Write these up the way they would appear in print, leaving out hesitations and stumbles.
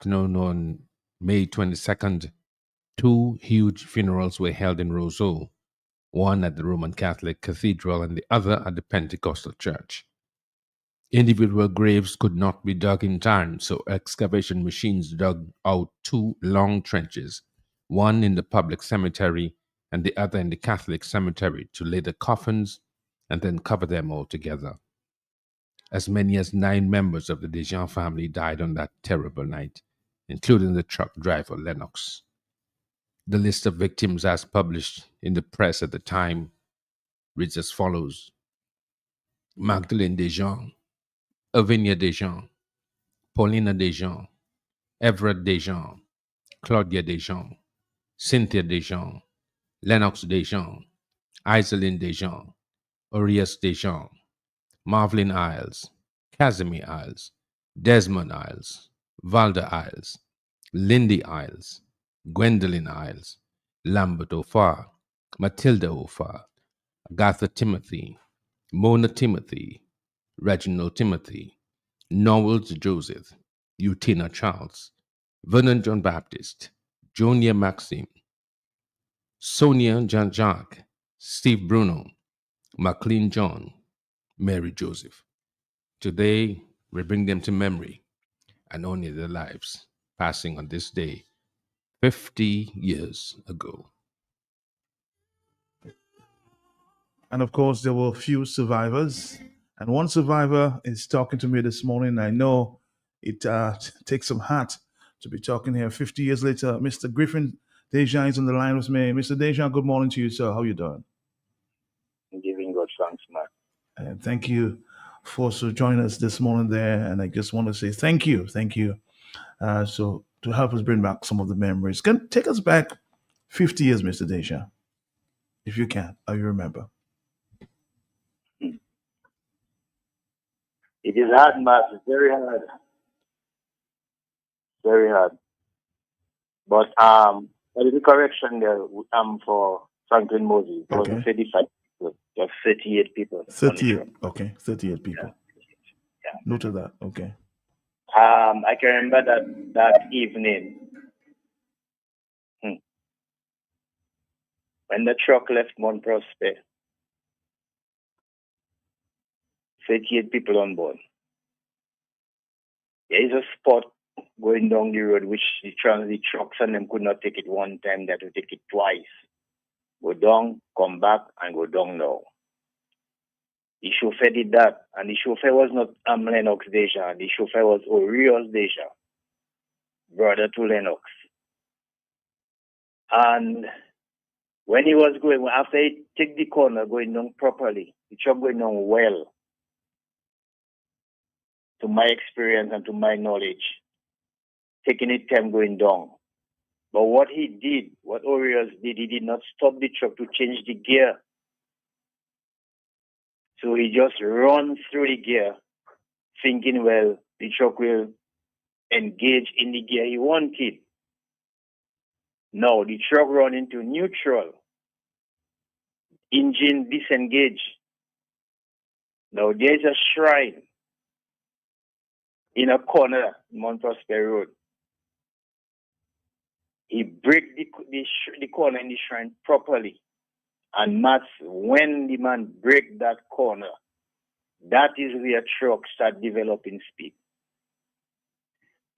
afternoon on May 22nd, two huge funerals were held in Roseau, one at the Roman Catholic Cathedral and the other at the Pentecostal Church. Individual graves could not be dug in time, so excavation machines dug out two long trenches, one in the public cemetery and the other in the Catholic cemetery, to lay the coffins and then cover them all together. As many as 9 members of the Dejean family died on that terrible night, including the truck driver Lennox. The list of victims, as published in the press at the time, reads as follows: Magdalene Dejean, Lavinia Dejean, Paulina Dejean, Everett Dejean, Claudia Dejean, Cynthia Dejean, Lennox Dejean, Iselin Dejean, Orias Dejean, Marvelyn Isles, Casimir Isles, Desmond Isles, Valda Isles, Lindy Isles, Gwendolyn Isles, Lambert O'Farr, Matilda O'Farr, Agatha Timothy, Mona Timothy, Reginald Timothy, Knowles Joseph, Utina Charles, Vernon John Baptist, Jonia Maxime, Sonia Jean Jacques, Steve Bruno, McLean John, Mary Joseph. Today, we bring them to memory and honor their lives, passing on this day 50 years ago. And of course, there were few survivors. And one survivor is talking to me this morning. I know it takes some heart to be talking here 50 years later. Mr. Griffin Dejean is on the line with me. Mr. Dejean, good morning to you, sir. How are you doing? I'm giving God thanks, man. And thank you for joining us this morning there. And I just want to say thank you. Thank you. So to help us bring back some of the memories. Can take us back 50 years, Mr. Dejean, if you can, or you remember. It is hard, man. It's very hard. Very hard. But there is a correction there for Franklin Moses. It wasn't 35 people, just 38 people. 38. Okay, 38 people. Yeah. Note of that. Okay. I can remember that evening when the truck left Mount Prosper. 38 people on board. There is a spot going down the road which the trucks and them could not take it one time, they had to take it twice. Go down, come back, and go down now. The chauffeur did that, and the chauffeur was not Lennox Dejean. The chauffeur was Orios Dejean, brother to Lennox. And when he was going, after he took the corner going down properly, the truck going down well, to my experience and to my knowledge, taking it time going down. But what he did, what Orios did, he did not stop the truck to change the gear. So he just runs through the gear, thinking, well, the truck will engage in the gear he wanted. No, the truck run into neutral. Engine disengage. Now there's a shrine in a corner, Mount Prosper Road. He break the corner in the shrine properly. And that's when the man break that corner. That is where trucks start developing speed.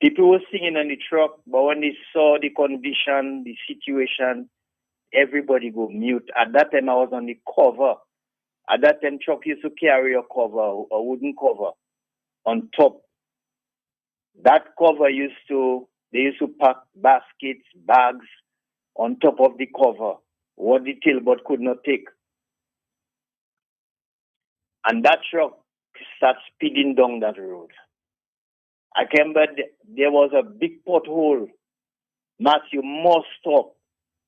People were singing on the truck, but when they saw the condition, the situation, everybody go mute. At that time, I was on the cover. At that time, truck used to carry a cover, a wooden cover, on top. That cover they used to pack baskets, bags on top of the cover, what the tailboard could not take. And that truck started speeding down that road. I can remember there was a big pothole. Matt, you must stop.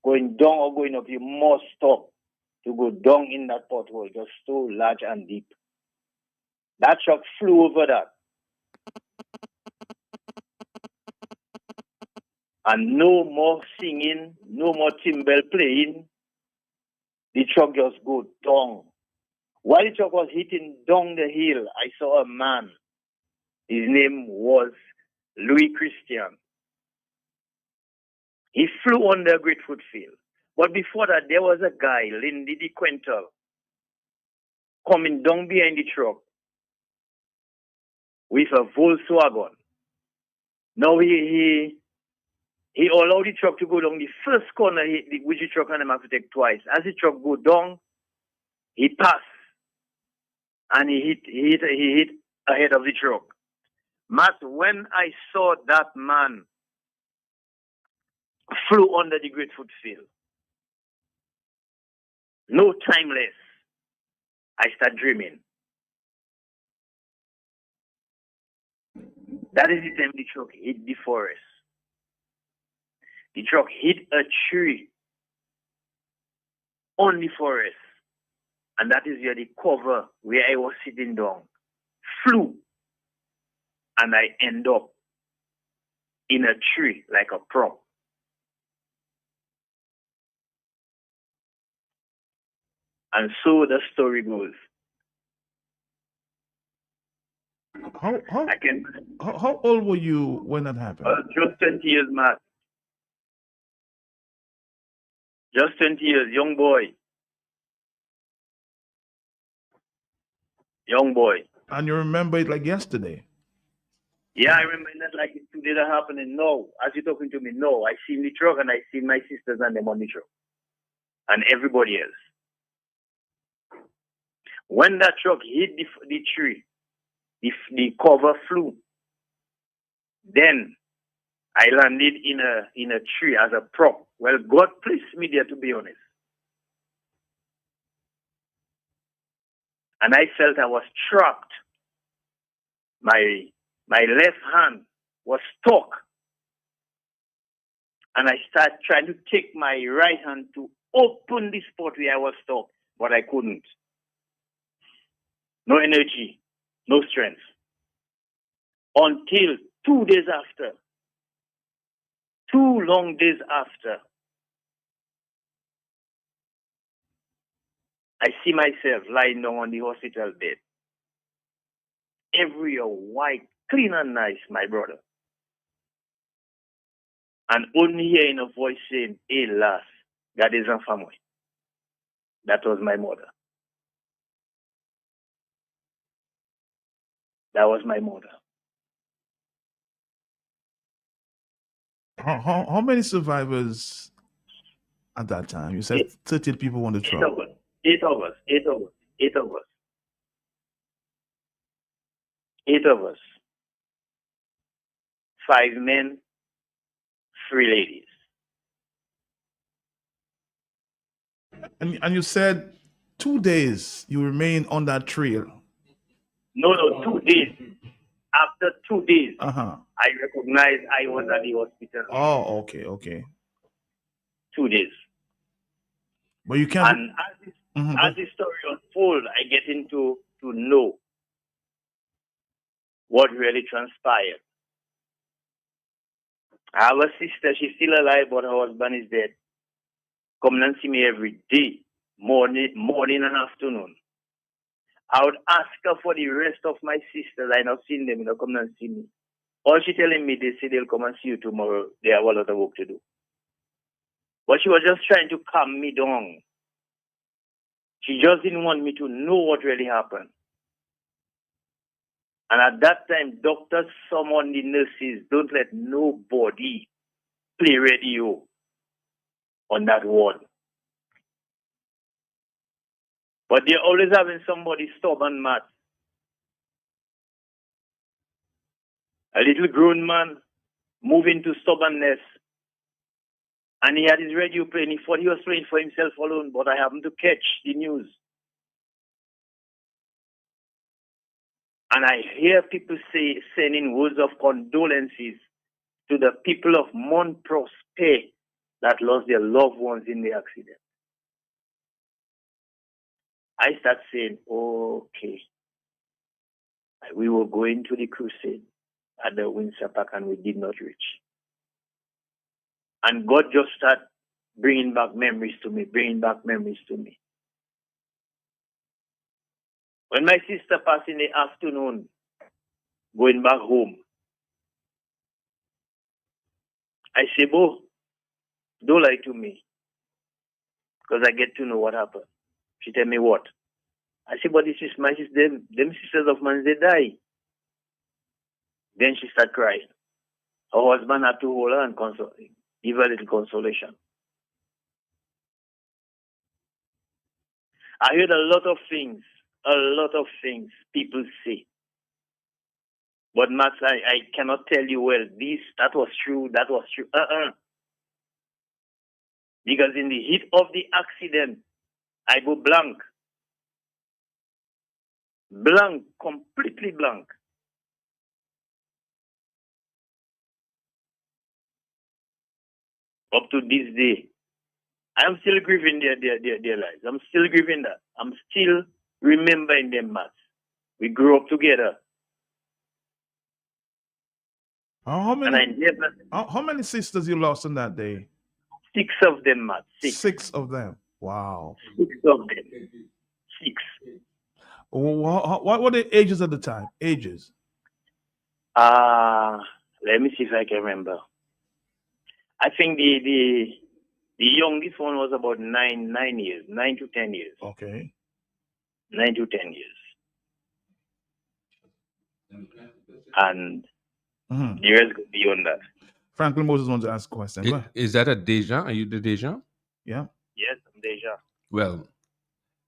Going down or going up, you must stop to go down in that pothole, just so large and deep. That truck flew over that. And no more singing, no more timbal playing. The truck just go down. While the truck was hitting down the hill, I saw a man. His name was Louis Christian. He flew on the Grapefruit Field. But before that, there was a guy, Lindy the Quintal, coming down behind the truck with a Volkswagen. Now he allowed the truck to go down the first corner, which the truck and him have to take twice. As the truck go down, he passed and he hit ahead of the truck. Matt, when I saw that man flew under the Grapefruit Field, no time less, I start dreaming. That is the time the truck hit the forest. The truck hit a tree on the forest. And that is where the cover where I was sitting down flew. And I end up in a tree like a prop. And so the story goes. How old were you when that happened? Just 20 years, Matt. Just 20 years, young boy. Young boy. And you remember it like yesterday? Yeah, I remember that like it's today that happening. No, as you're talking to me, no. I seen the truck and I seen my sisters and them on the truck. And everybody else. When that truck hit the tree, the cover flew. Then I landed in a tree as a prop. Well, God placed me there, to be honest. And I felt I was trapped. My left hand was stuck. And I started trying to take my right hand to open the spot where I was stuck, but I couldn't. No energy, no strength. Until 2 days after, 2 long days after, I see myself lying down on the hospital bed. Everywhere white, clean and nice, my brother. And only hearing a voice saying, "Hélas, God is en famille." That was my mother. That was my mother. How many survivors at that time? You said 13 people on the truck. 8 of us. 8 of us. 8 of us. 8 of us. 5 men, 3 ladies. And you said 2 days you remained on that trail. No, 2 days. After 2 days, Uh-huh. I recognized I was at the hospital. Oh, okay. 2 days. But you can't. And as the story unfolds, I get into to know what really transpired. I have a sister, she's still alive, but her husband is dead. Come and see me every day, morning and afternoon. I would ask her for the rest of my sisters. I not seen them, come and see me. All she telling me, they say they'll come and see you tomorrow. They have a lot of work to do. But she was just trying to calm me down. She just didn't want me to know what really happened. And at that time, doctors summoned the nurses, don't let nobody play radio on that ward. But they're always having somebody stubborn mad. A little grown man moving to stubbornness. And he had his radio playing. He thought he was playing for himself alone, but I happened to catch the news. And I hear people sending words of condolences to the people of Montrose Bay that lost their loved ones in the accident. I start saying, okay, we were going to the crusade at the Windsor Park and we did not reach. And God just started bringing back memories to me. When my sister passed in the afternoon, going back home, I say, Bo, Don't lie to me, because I get to know what happened. She tell me what? I say, but this is my sister, them sisters of mine, they die. Then she start crying. Her husband had to hold her and give her a little consolation. I heard a lot of things people say. But Max, I cannot tell you, well, that was true, that was true. Because in the heat of the accident, I go blank. Blank, completely blank. Up to this day, I'm still grieving their lives. I'm still grieving that. I'm still remembering them, Max. We grew up together. How And I many never, how many sisters you lost on that day? 6 of them, Max. Six. 6 of them. Wow. 6 of them. 6. What were the ages at the time? Ages. Let me see if I can remember. I think the youngest one was about 9 years, 9 to 10 years. Okay. 9 to 10 years. And Mhm. the rest go beyond that. Franklin Moses wants to ask a question. Go ahead. Is that a Deja? Are you the Deja? Yeah. Yes, Deja. Well,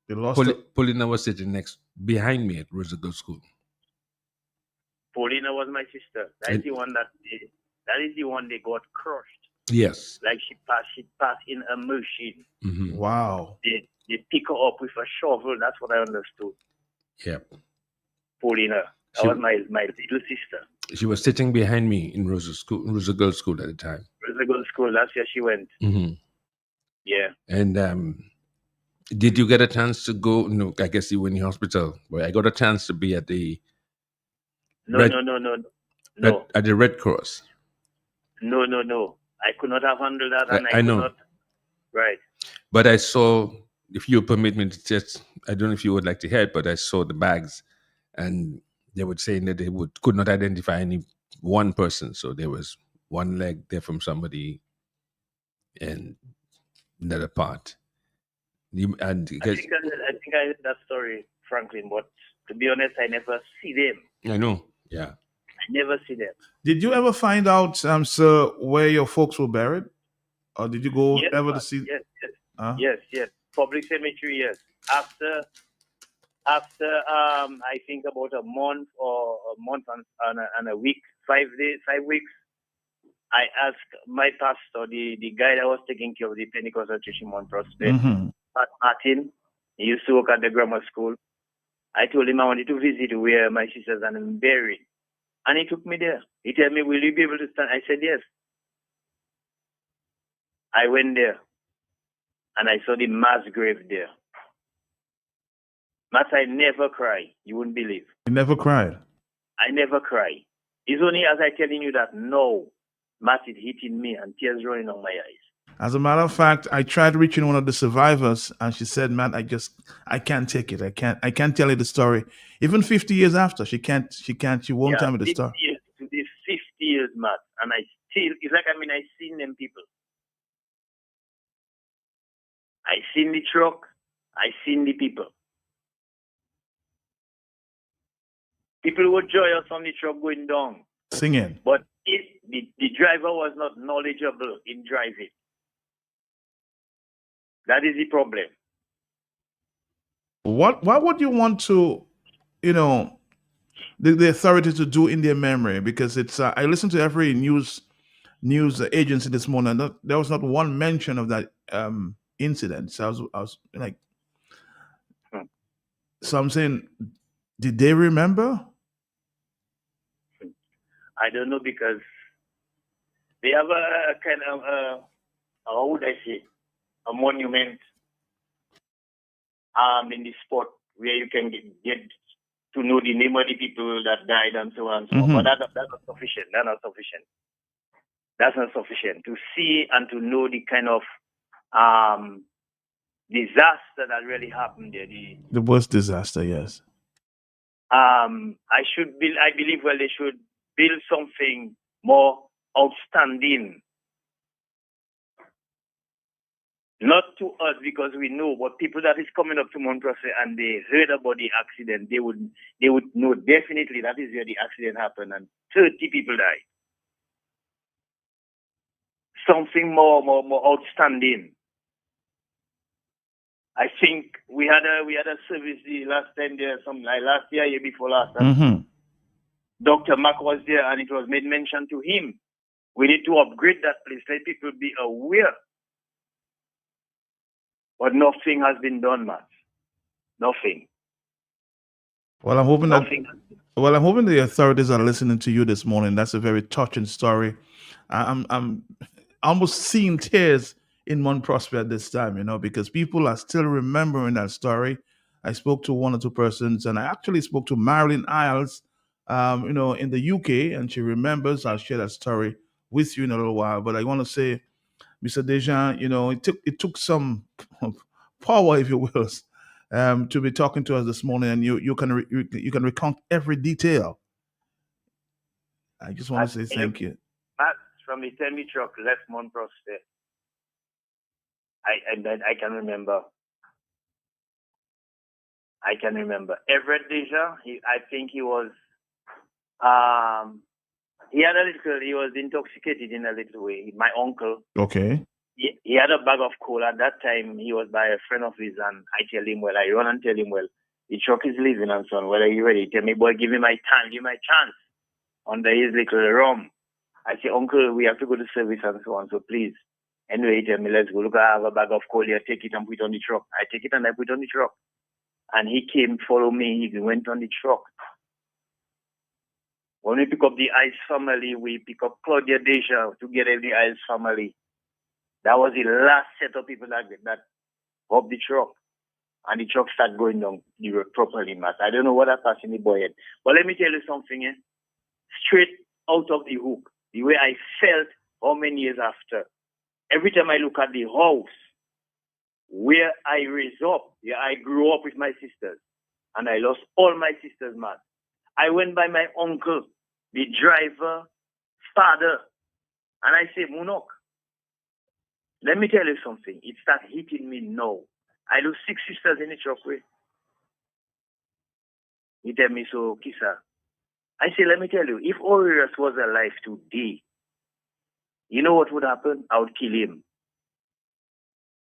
They lost it. Paulina was sitting behind me at Roosevelt School. Paulina was my sister. That is the one they got crushed. Yes. Like she passed in a machine. Mm-hmm. Wow. They pick her up with a shovel. That's what I understood. Yep. Paulina. That was my little sister. She was sitting behind me in Roosevelt School at the time. Roosevelt School. That's where she went. Mm-hmm. Yeah. And did you get a chance to go? No, I guess you were in the hospital. But I got a chance to be at the No. at the Red Cross. No. I could not have handled that, and I know. could not. Right. But I saw, if you permit me to just, I don't know if you would like to hear it, but I saw the bags, and they were saying that they could not identify any one person. So there was one leg there from somebody, and another part. I think I heard that story, Franklin. But to be honest, I never see them. I know. Yeah. I never see them. Did you ever find out, sir, where your folks were buried? Or did you go ever to see? Yes. Public cemetery, yes. After I think about a month and a week, 5 days, 5 weeks, I asked my pastor, the guy that was taking care of the Pentecostal church in Mount Prospect, Mm-hmm. Pat Martin. He used to work at the grammar school. I told him I wanted to visit where my sisters are buried. And he took me there. He told me, will you be able to stand? I said, yes. I went there. And I saw the mass grave there. Matt, I never cry. You wouldn't believe. You never cried. I never cry. It's only as I telling you that no, Matt is hitting me and tears rolling on my eyes. As a matter of fact, I tried reaching one of the survivors, and she said, "Man, I can't take it. I can't tell you the story. Even 50 years after, she won't tell me the story." 50 years, Matt, and it's like I seen them people. I seen the truck. I seen the people. People were joyous on the truck going down. Singing. But if the driver was not knowledgeable in driving, that is the problem. What would you want to, the authority to do in their memory? Because it's I listened to every news agency this morning. And there was not one mention of that incident. So I was like, so I'm saying, did they remember? I don't know, because they have a kind of how would I say, a monument in the spot where you can get to know the name of the people that died and so on and so on. But that's not sufficient. That's not sufficient to see and to know the kind of disaster that really happened there. The worst disaster, yes. I believe, well, they should build something more outstanding Not to us because we know, but people that is coming up to Mount Prospect and they heard about the accident, they would know definitely that is where the accident happened and 30 people died. Something more outstanding. I think we had a service the last time there, some like last year before last. Mm-hmm. Dr. Mack was there and it was made mention to him. We need to upgrade that place, let people be aware. But nothing has been done, Matt. Nothing. Well, I'm hoping Nothing. I'm hoping the authorities are listening to you this morning. That's a very touching story. I'm almost seeing tears in Mount Prosper at this time, because people are still remembering that story. I spoke to one or two persons, and I actually spoke to Marilyn Isles, in the UK, and she remembers. I'll share that story with you in a little while. But I want to say, Mr. Dejan, it took some power, if you will, to be talking to us this morning, and you can recount every detail. I just want to say thank you. Matt, from the time the truck left Mount Prospect, I can remember. I can remember. Everett Deja, I think he was, he was intoxicated in a little way. My uncle. Okay. He had a bag of coal. At that time, he was by a friend of his, and I run and tell him, well, the truck is leaving and so on. Whether you ready? He tell me, boy, give me my time, give me my chance. Under his little rum. I say, uncle, we have to go to service and so on, so please. Anyway, he tell me, let's go. Look, I have a bag of coal here. Take it and put it on the truck. I take it and I put it on the truck. And he came, follow me. He went on the truck. When we pick up the Ice family, we pick up Claudia Deja together with the Ice family. That was the last set of people that up the truck. And the truck started going down the road properly, Matt. I don't know what passed in the boy head. But let me tell you something, straight out of the hook, the way I felt how many years after. Every time I look at the house where I raised up, I grew up with my sisters. And I lost all my sisters, Matt. I went by my uncle, the driver, father, and I say, Munok, let me tell you something. It started hitting me now. I lose 6 sisters in the truck way. He tell me, so, Kisa. I say, let me tell you, if Orius was alive today, you know what would happen? I would kill him.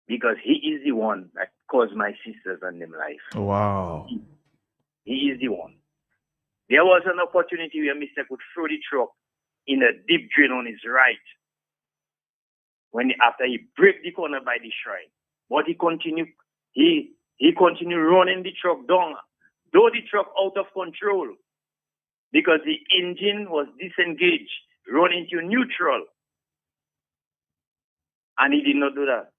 Because he is the one that caused my sisters and them life. Wow. He is the one. There was an opportunity where Mr. could throw the truck in a deep drain on his right. After he break the corner by the shrine. But he continued running the truck down. Though the truck out of control. Because the engine was disengaged, running into neutral. And he did not do that.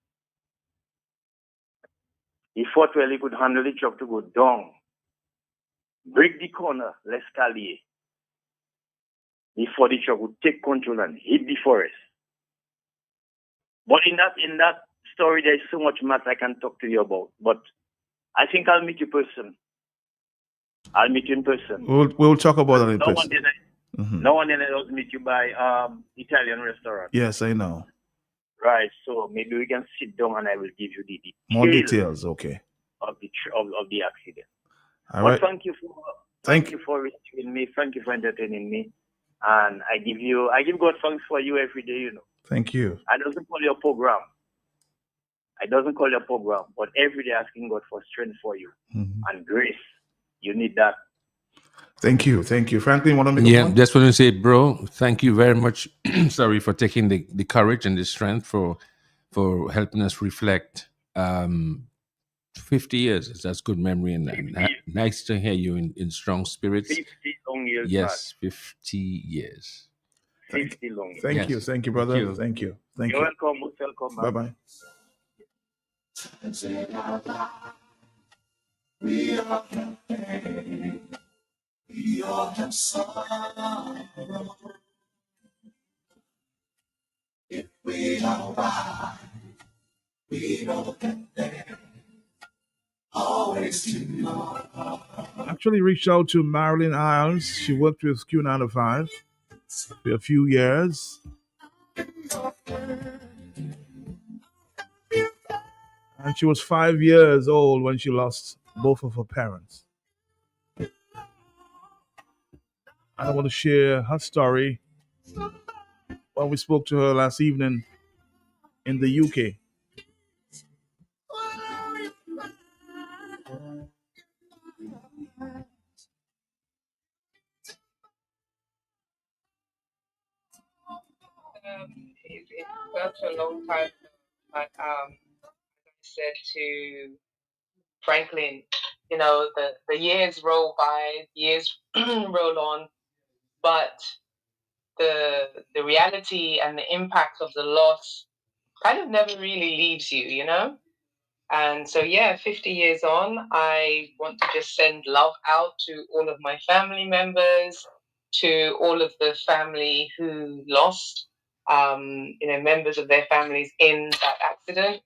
He thought well he could handle the truck to go down. Break the corner, l'escalier. Before the truck would take control and hit the forest. But in that story, there's so much math I can talk to you about. But I think I'll meet you in person. I'll meet you in person. We'll talk about that in person. No one then else meet you by Italian restaurant. Yes, I know. Right, so maybe we can sit down and I will give you the details. More details, okay. Of the accident. All right. Thank you for receiving me. Thank you for entertaining me. And I give God thanks for you every day, Thank you. I doesn't call your program, but every day asking God for strength for you and grace. You need that. Thank you. Franklin, want to make a point? Just want to say, bro, thank you very much. Sorry for taking the courage and the strength for helping us reflect. 50 years, that's good memory, and nice to hear you in strong spirits. 50 long years. Yes, 50 years. 50 long years. Thank you, brother. Thank you. You're welcome. Welcome. Bye-bye. We all have pain. We all have sorrow. If we don't ride, we don't get there. Always tomorrow. Actually reached out to Marilyn Isles. She worked with Q95 for a few years. She was 5 years old when she lost both of her parents. And I want to share her story when we spoke to her last evening in the UK. It's such a long time, but I said to Franklin, the years roll by, years roll on, but the reality and the impact of the loss kind of never really leaves you, you know? And so, yeah, 50 years on, I want to just send love out to all of my family members, to all of the family who lost, members of their families in that accident.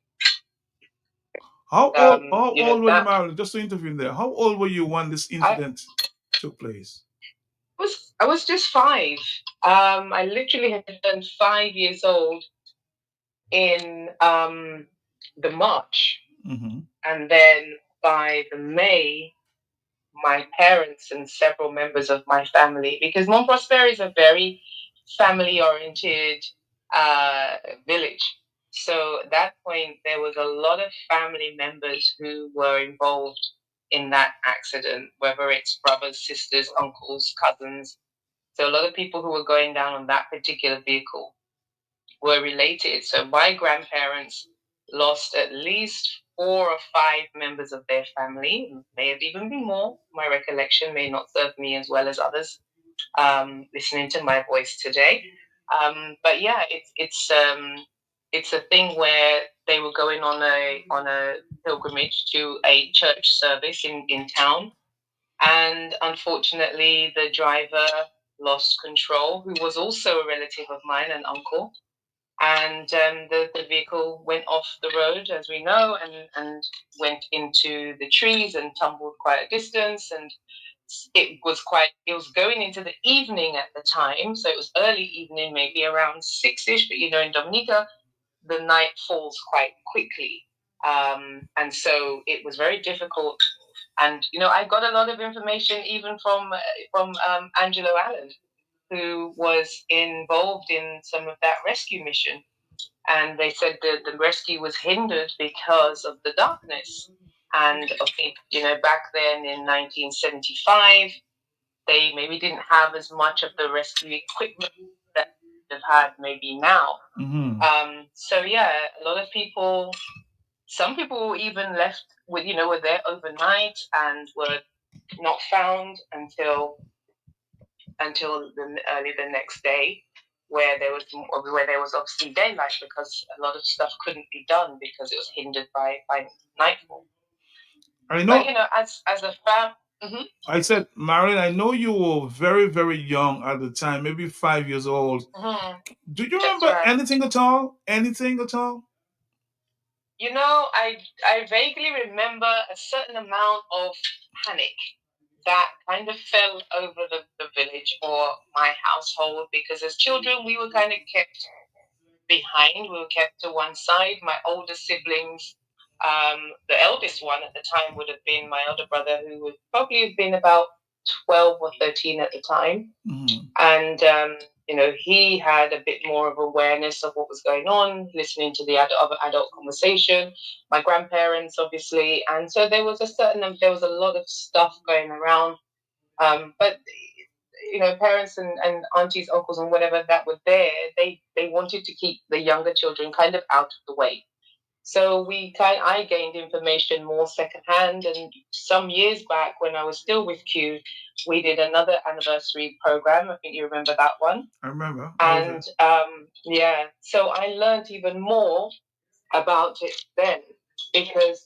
How old were you, Marilyn? Just to intervene there. How old were you when this incident took place? I was just 5. I literally had turned 5 years old in the March, and then by the May, my parents and several members of my family, because Mont Prosper is a very family-oriented village. So at that point, there was a lot of family members who were involved in that accident, whether it's brothers, sisters, uncles, cousins. So a lot of people who were going down on that particular vehicle were related. So my grandparents lost at least 4 or 5 members of their family. May have even been more. My recollection may not serve me as well as others listening to my voice today. But yeah, it's a thing where they were going on a pilgrimage to a church service in town, and unfortunately, the driver lost control, who was also a relative of mine, an uncle, and the vehicle went off the road, as we know, and went into the trees and tumbled quite a distance. And it was going into the evening at the time, so it was early evening, maybe around 6ish. But in Dominica, the night falls quite quickly, and so it was very difficult. And I got a lot of information even from Angelo Allen, who was involved in some of that rescue mission. And they said that the rescue was hindered because of the darkness. And I think, back then in 1975, they maybe didn't have as much of the rescue equipment that they've had maybe now. So yeah, a lot of people, some people even left were there overnight and were not found until early the next day, where there was obviously daylight, because a lot of stuff couldn't be done because it was hindered by nightfall. I know. But as a fam. I said, Marilyn, I know you were very, very young at the time, maybe 5 years old. Do you remember anything at all? Anything at all? I vaguely remember a certain amount of panic that kind of fell over the village or my household, because as children we were kind of kept behind. We were kept to one side. My older siblings, the eldest one at the time would have been my elder brother, who would probably have been about 12 or 13 at the time. And he had a bit more of awareness of what was going on, listening to the adult conversation. My grandparents, obviously, and so there was a lot of stuff going around. But parents and aunties, uncles, and whatever that were there, they wanted to keep the younger children kind of out of the way. So I gained information more secondhand, and some years back when I was still with Q, we did another anniversary program. I think you remember that one. I remember. And yeah, so I learned even more about it then, because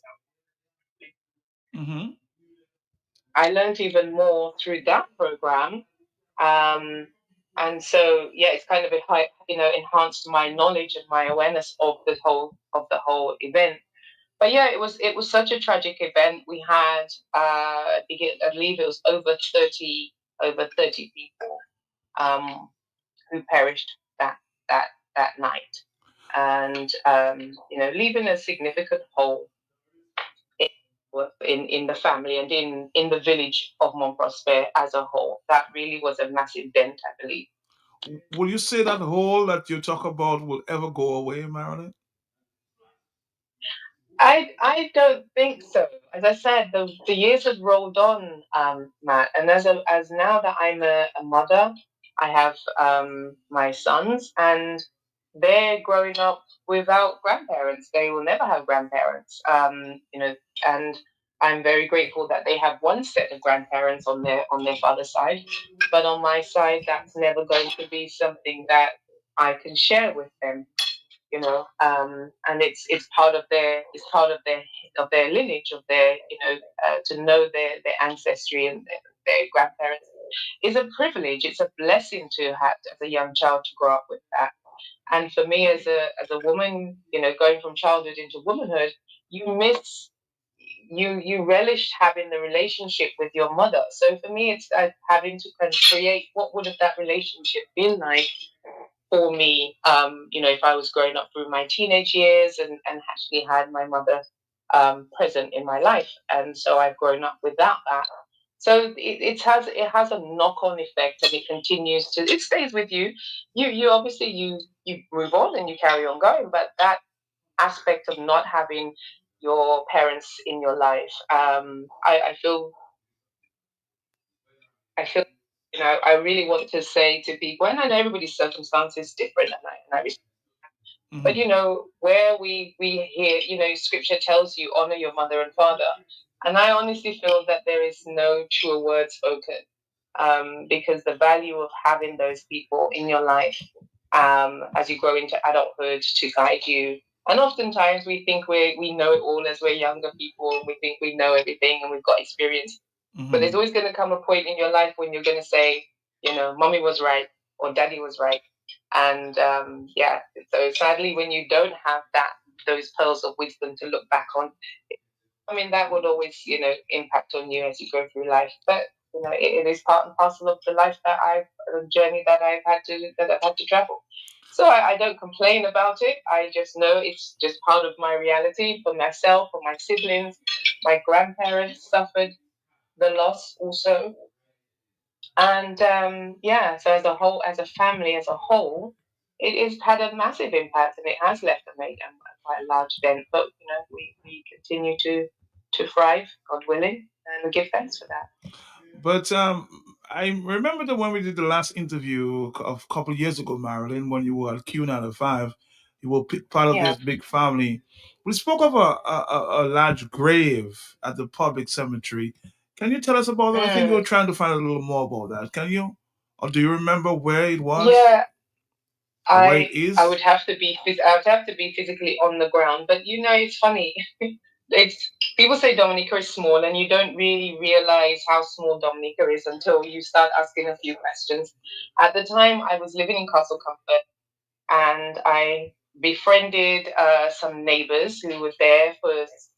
I learned even more through that program. And so yeah, it's kind of enhanced my knowledge and my awareness of the whole event. But yeah, it was such a tragic event. We had I believe it was over 30 people who perished that night, and leaving a significant hole in the family and in the village of Mont Prosper as a whole. That really was a massive dent, I believe. Will you say that hole that you talk about will ever go away, Marilyn? I don't think so. As I said, the years have rolled on, Matt, and as now that I'm a mother, I have my sons, and they're growing up without grandparents. They will never have grandparents, and I'm very grateful that they have one set of grandparents on their father's side, but on my side, that's never going to be something that I can share with them. And it's part of their lineage, of their to know their ancestry and their grandparents is a privilege. It's a blessing to have as a young child to grow up with that. And for me as a woman, going from childhood into womanhood, you miss you relished having the relationship with your mother. So for me, it's having to kind of create what would have that relationship been like for me, if I was growing up through my teenage years and actually had my mother present in my life. And so I've grown up without that. So it has a knock on effect, and it continues to it stays with you. You obviously you move on and you carry on going, but that aspect of not having your parents in your life, I feel I really want to say to people, and I know everybody's circumstance is different, and I but where we hear, scripture tells you honor your mother and father. And I honestly feel that there is no truer word spoken, because the value of having those people in your life as you grow into adulthood to guide you. And oftentimes we think we know it all as we're younger people, and we think we know everything and we've got experience. But there's always going to come a point in your life when you're going to say, mommy was right or daddy was right. And so sadly, when you don't have those pearls of wisdom to look back on, I mean, that would always, impact on you as you go through life. But it is part and parcel of the life the journey that I've had to travel. So I don't complain about it. I just know it's just part of my reality. For myself, for my siblings, my grandparents suffered the loss also. And so as a family, as a whole, it has had a massive impact, and it has left quite a large dent. But we continue to thrive, God willing, and we give thanks for that. But I remember that when we did the last interview a couple of years ago, Marilyn, when you were at Q95, you were part of this big family. We spoke of a large grave at the public cemetery. Can you tell us about that? I think you were trying to find out a little more about that. Can you? Or do you remember where it was? Yeah, I would have to be physically on the ground. But it's funny. People say Dominica is small, and you don't really realize how small Dominica is until you start asking a few questions. At the time, I was living in Castle Comfort, and I befriended some neighbors who were there for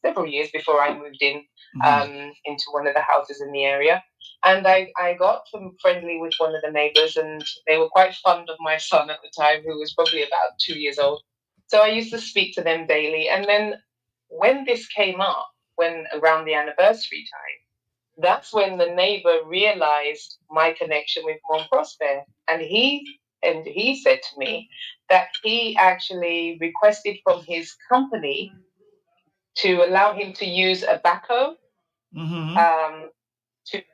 several years before I moved into one of the houses in the area. And I got friendly with one of the neighbors, and they were quite fond of my son at the time, who was probably about 2 years old. So I used to speak to them daily. And then when this came up, when around the anniversary time, that's when the neighbor realized my connection with Mont Prosper. And he said to me that he actually requested from his company to allow him to use a backhoe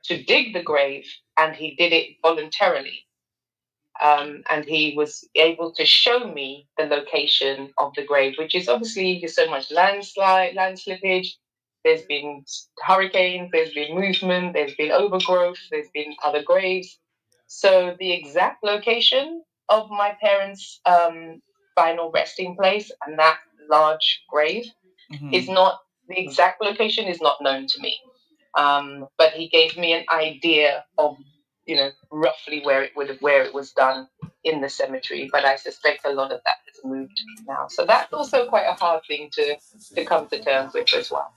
to dig the grave, and he did it voluntarily. And he was able to show me the location of the grave, which is obviously there's so much land slippage. There's been hurricanes, there's been movement, there's been overgrowth, there's been other graves. So the exact location of my parents' final resting place and that large grave is not the exact location is not known to me. But he gave me an idea of roughly where it was done in the cemetery. But I suspect a lot of that has moved now. So that's also quite a hard thing to come to terms with as well.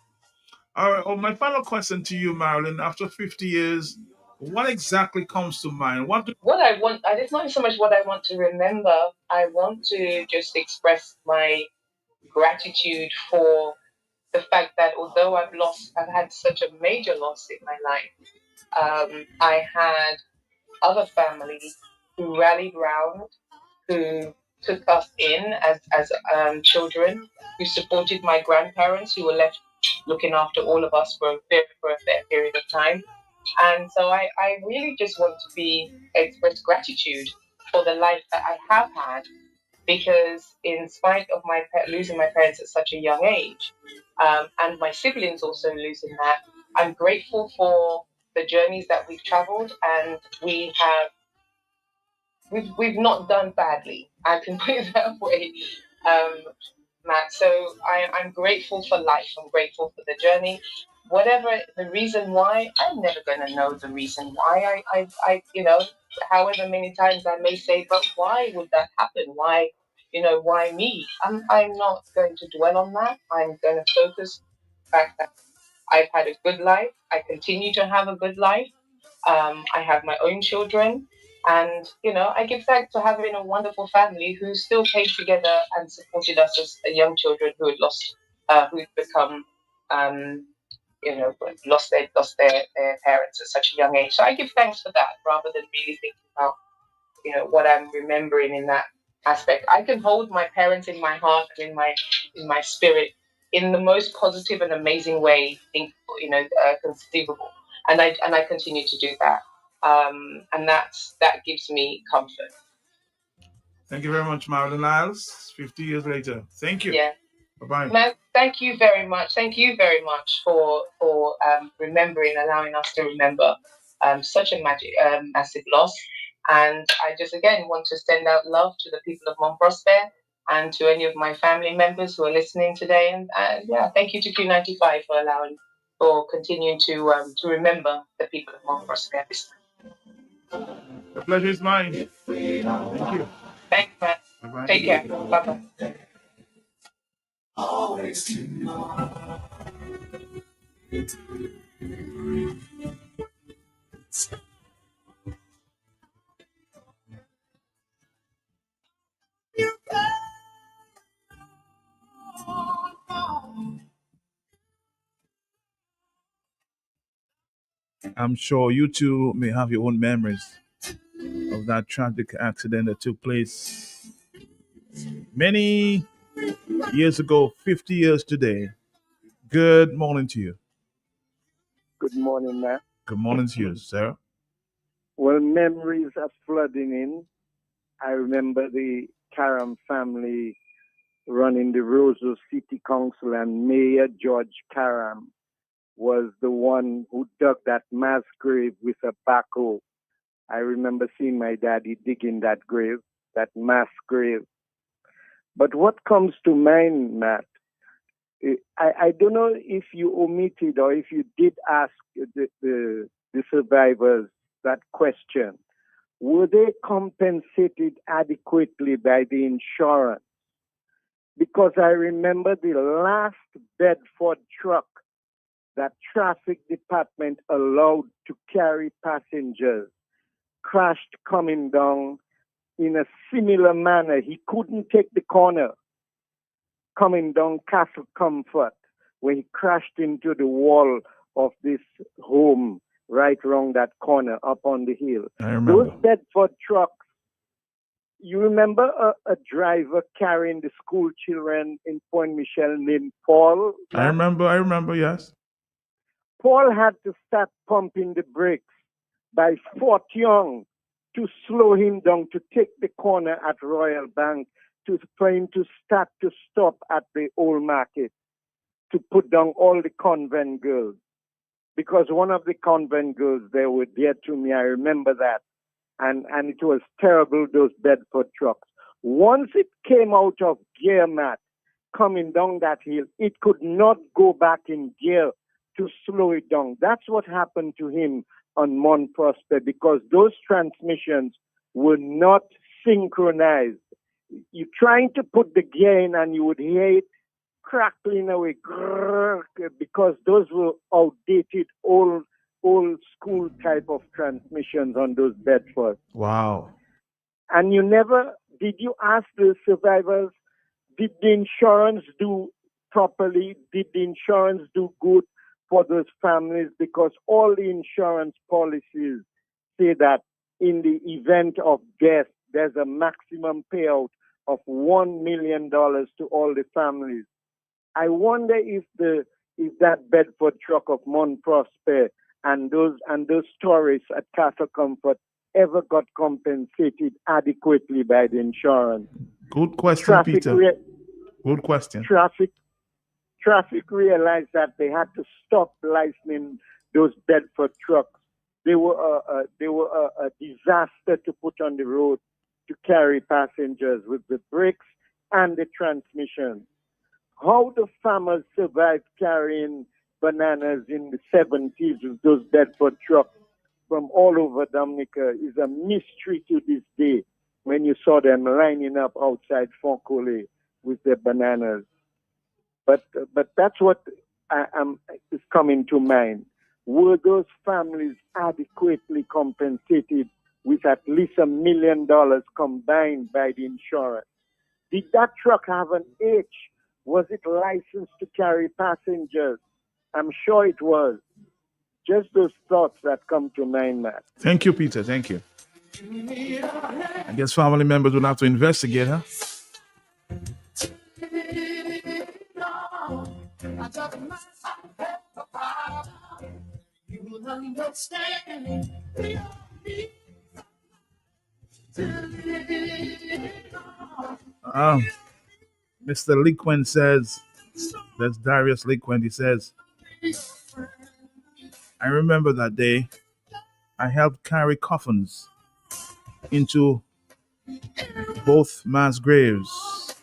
All right. Well, my final question to you, Marilyn, after 50 years, what exactly comes to mind? What I want, it's not so much what I want to remember. I want to just express my gratitude for the fact that although I've had such a major loss in my life, I had other family who rallied round, who took us in as children, who supported my grandparents, who were left looking after all of us for a fair period of time. And so I really just want to express gratitude for the life that I have had, because in spite of losing my parents at such a young age, and my siblings also losing that, I'm grateful for the journeys that we've traveled, and we've not done badly. I can put it that way, Matt. So I'm grateful for life. I'm grateful for the journey. Whatever the reason why, I'm never going to know the reason why. However many times I may say, but why would that happen? Why, why me? I'm not going to dwell on that. I'm going to focus on the fact that I've had a good life. I continue to have a good life. I have my own children, and I give thanks for having a wonderful family who still came together and supported us as young children who had who'd become, um, lost their parents at such a young age. So I give thanks for that, rather than really thinking about what I'm remembering in that aspect. I can hold my parents in my heart and in my spirit in the most positive and amazing way conceivable, and I continue to do that, and that gives me comfort. Thank you very much, Marilyn Niles. 50 years later. Thank you. Yeah. Bye-bye. Matt, thank you very much. Thank you very much for remembering, allowing us to remember such a massive loss. And I just again want to send out love to the people of Mont Prosper and to any of my family members who are listening today. And yeah, thank you to Q95 for continuing to remember the people of Mont Prosper. The pleasure is mine. Thank you. Thanks, Matt. Bye-bye. Take care. Bye-bye. I'm sure you too may have your own memories of that tragic accident that took place many years ago, 50 years today. Good morning to you. Good morning, Matt. Good morning to you, sir. Well, memories are flooding in. I remember the Karam family running the Roseau City Council, and Mayor George Karam was the one who dug that mass grave with a backhoe. I remember seeing my daddy digging that grave, that mass grave. But what comes to mind, Matt, I don't know if you omitted or if you did ask the survivors that question. Were they compensated adequately by the insurance? Because I remember the last Bedford truck that traffic department allowed to carry passengers crashed coming down in a similar manner. He couldn't take the corner coming down Castle Comfort, where he crashed into the wall of this home right around that corner up on the hill. I remember. Those Bedford trucks, you remember a driver carrying the school children in Point Michel named Paul? I remember, yes. Paul had to start pumping the brakes by Fort Young to slow him down to take the corner at Royal Bank, for him to stop at the Old Market to put down all the convent girls. Because one of the convent girls, they were dear to me. I remember that. And it was terrible, those Bedford trucks. Once it came out of gear, Matt, coming down that hill, it could not go back in gear to slow it down. That's what happened to him on Mont Prosper, because those transmissions were not synchronized. You're trying to put the gear in and you would hear it crackling away, because those were outdated, old school type of transmissions on those Bedfords. Wow. And did you ask the survivors, did the insurance do properly? Did the insurance do good for those families? Because all the insurance policies say that in the event of death, there's a maximum payout of $1 million to all the families. I wonder if that Bedford truck of Mount Prosper and those tourists at Castle Comfort ever got compensated adequately by the insurance. Good question, Peter. Good question. Traffic realized that they had to stop licensing those Bedford trucks. They were a disaster to put on the road to carry passengers with the brakes and the transmission. How the farmers survived carrying bananas in the 70s with those Bedford trucks from all over Dominica is a mystery to this day when you saw them lining up outside Foncolé with their bananas. But that's what is coming to mind. Were those families adequately compensated with at least $1 million combined by the insurance? Did that truck have an H? Was it licensed to carry passengers? I'm sure it was. Just those thoughts that come to mind, Matt. Thank you, Peter. Thank you. I guess family members will have to investigate, huh? Mr. Liquin says, that's Darius Liquin, he says, I remember that day I helped carry coffins into both mass graves.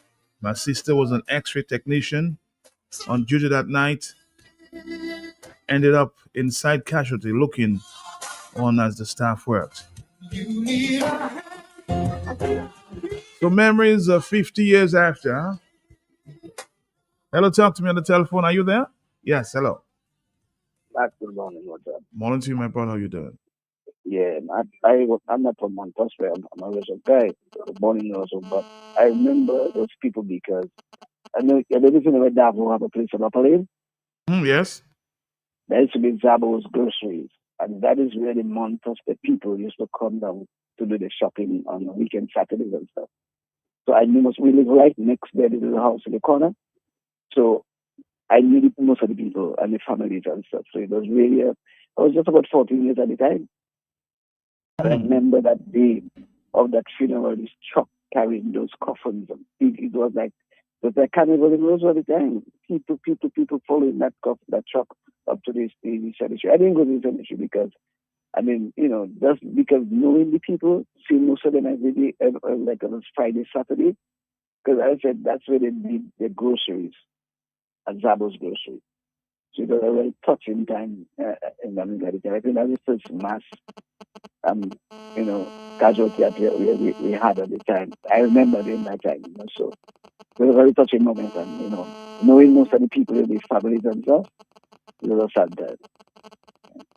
My sister was an X-ray technician on duty that night, ended up inside casualty looking on as the staff worked. So memories of 50 years after, huh? Hello, talk to me on the telephone. Are you there? Yes, hello. Good morning, what's up? Morning to you, my brother. How you doing? Yeah, I'm not from Manchester. I'm a Russell guy. Good morning, Russell. But I remember those people because I know everything about Davo have a place on Upper Lane. Yes. There used to be Zabo's groceries, and that is where the Manchester people used to come down to do the shopping on the weekend, Saturdays and stuff. So I knew we live right next to the little house in the corner. So I knew most of the people and the families and stuff. So it was really, I was just about 14 years at the time. I remember that day of that funeral, this truck carrying those coffins. It was like carnival in Roseville at the time. People following that truck up to the cemetery. I didn't go to the cemetery because, I mean, just because knowing the people, seeing most of them every day, like on Friday, Saturday, because I said that's where they did their groceries at Zabo's grocery. So it was a very touching time in Dominica. I think that was the first mass casualty we had at the time. I remember during that time, so it was a very touching moment, and knowing most of the people in the families and stuff, it was a sad time.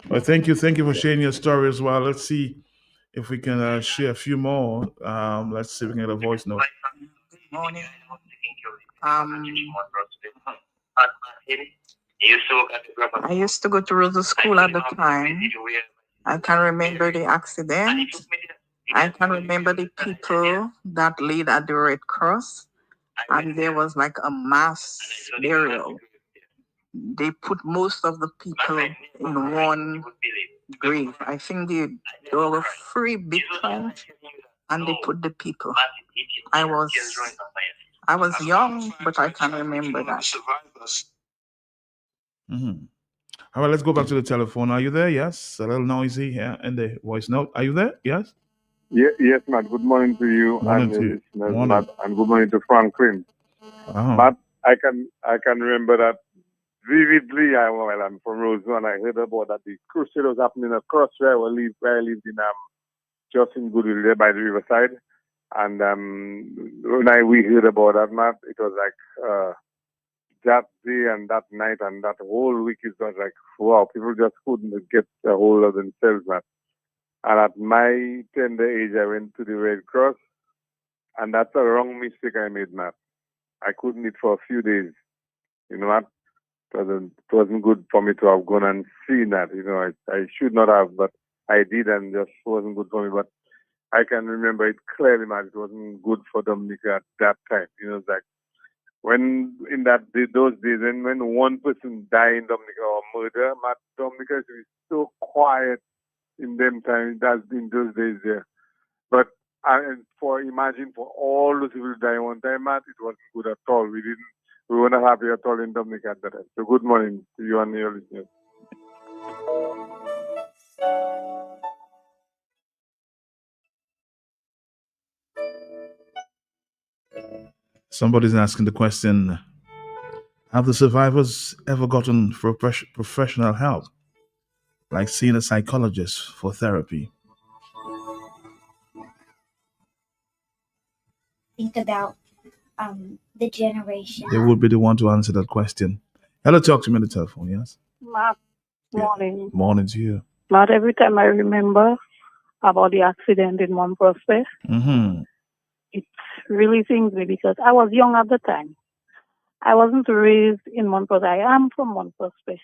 Well, thank you for sharing your story as well. Let's see if we can share a few more. Let's see if we can get a voice note. Good morning. I used to go to Rosa School at the time. I can remember the accident. I can remember the people that laid at the Red Cross, and there was like a mass burial. They put most of the people in one grave. I think there were 3 big trunks, and they put the people. I was young, but I can remember that. All right, let's go back to the telephone. Are you there? Yes. A little noisy here in the voice note. Are you there? Yes. Yes, Matt. Good morning to you Morning and to your you. listeners, Morning. Matt, and good morning to Franklin. Matt, I can remember that vividly. I'm from Roseville, and I heard about that the crusade was happening across where I lived in just in Goodwill there by the riverside. And when we heard about that, Matt, it was like that day and that night and that whole week, it was like, wow, people just couldn't get a hold of themselves, Matt. And at my tender age, I went to the Red Cross, and that's a wrong mistake I made, Matt. I couldn't eat for a few days. You know what? It wasn't good for me to have gone and seen that. You know, I should not have, but I did, and just wasn't good for me. But I can remember it clearly, man. It wasn't good for Dominica at that time. You know, it's like when in those days, when one person died in Dominica or murder, man, Dominica used to be so quiet in them times. That's in those days there. But and imagine for all those people dying one time, man, it wasn't good at all. We were not happy at all in Dominica at that time. So good morning to you and your listeners. Somebody's asking the question: have the survivors ever gotten professional help, like seeing a psychologist for therapy? Think about the generation. They would be the one to answer that question. Hello, talk to me on the telephone, yes? Mark, morning. Yeah. Morning to you. Not every time I remember about the accident in Mount Prospect, it really things me because I was young at the time. I wasn't raised in Mount Prospect. I am from Mount Prospect,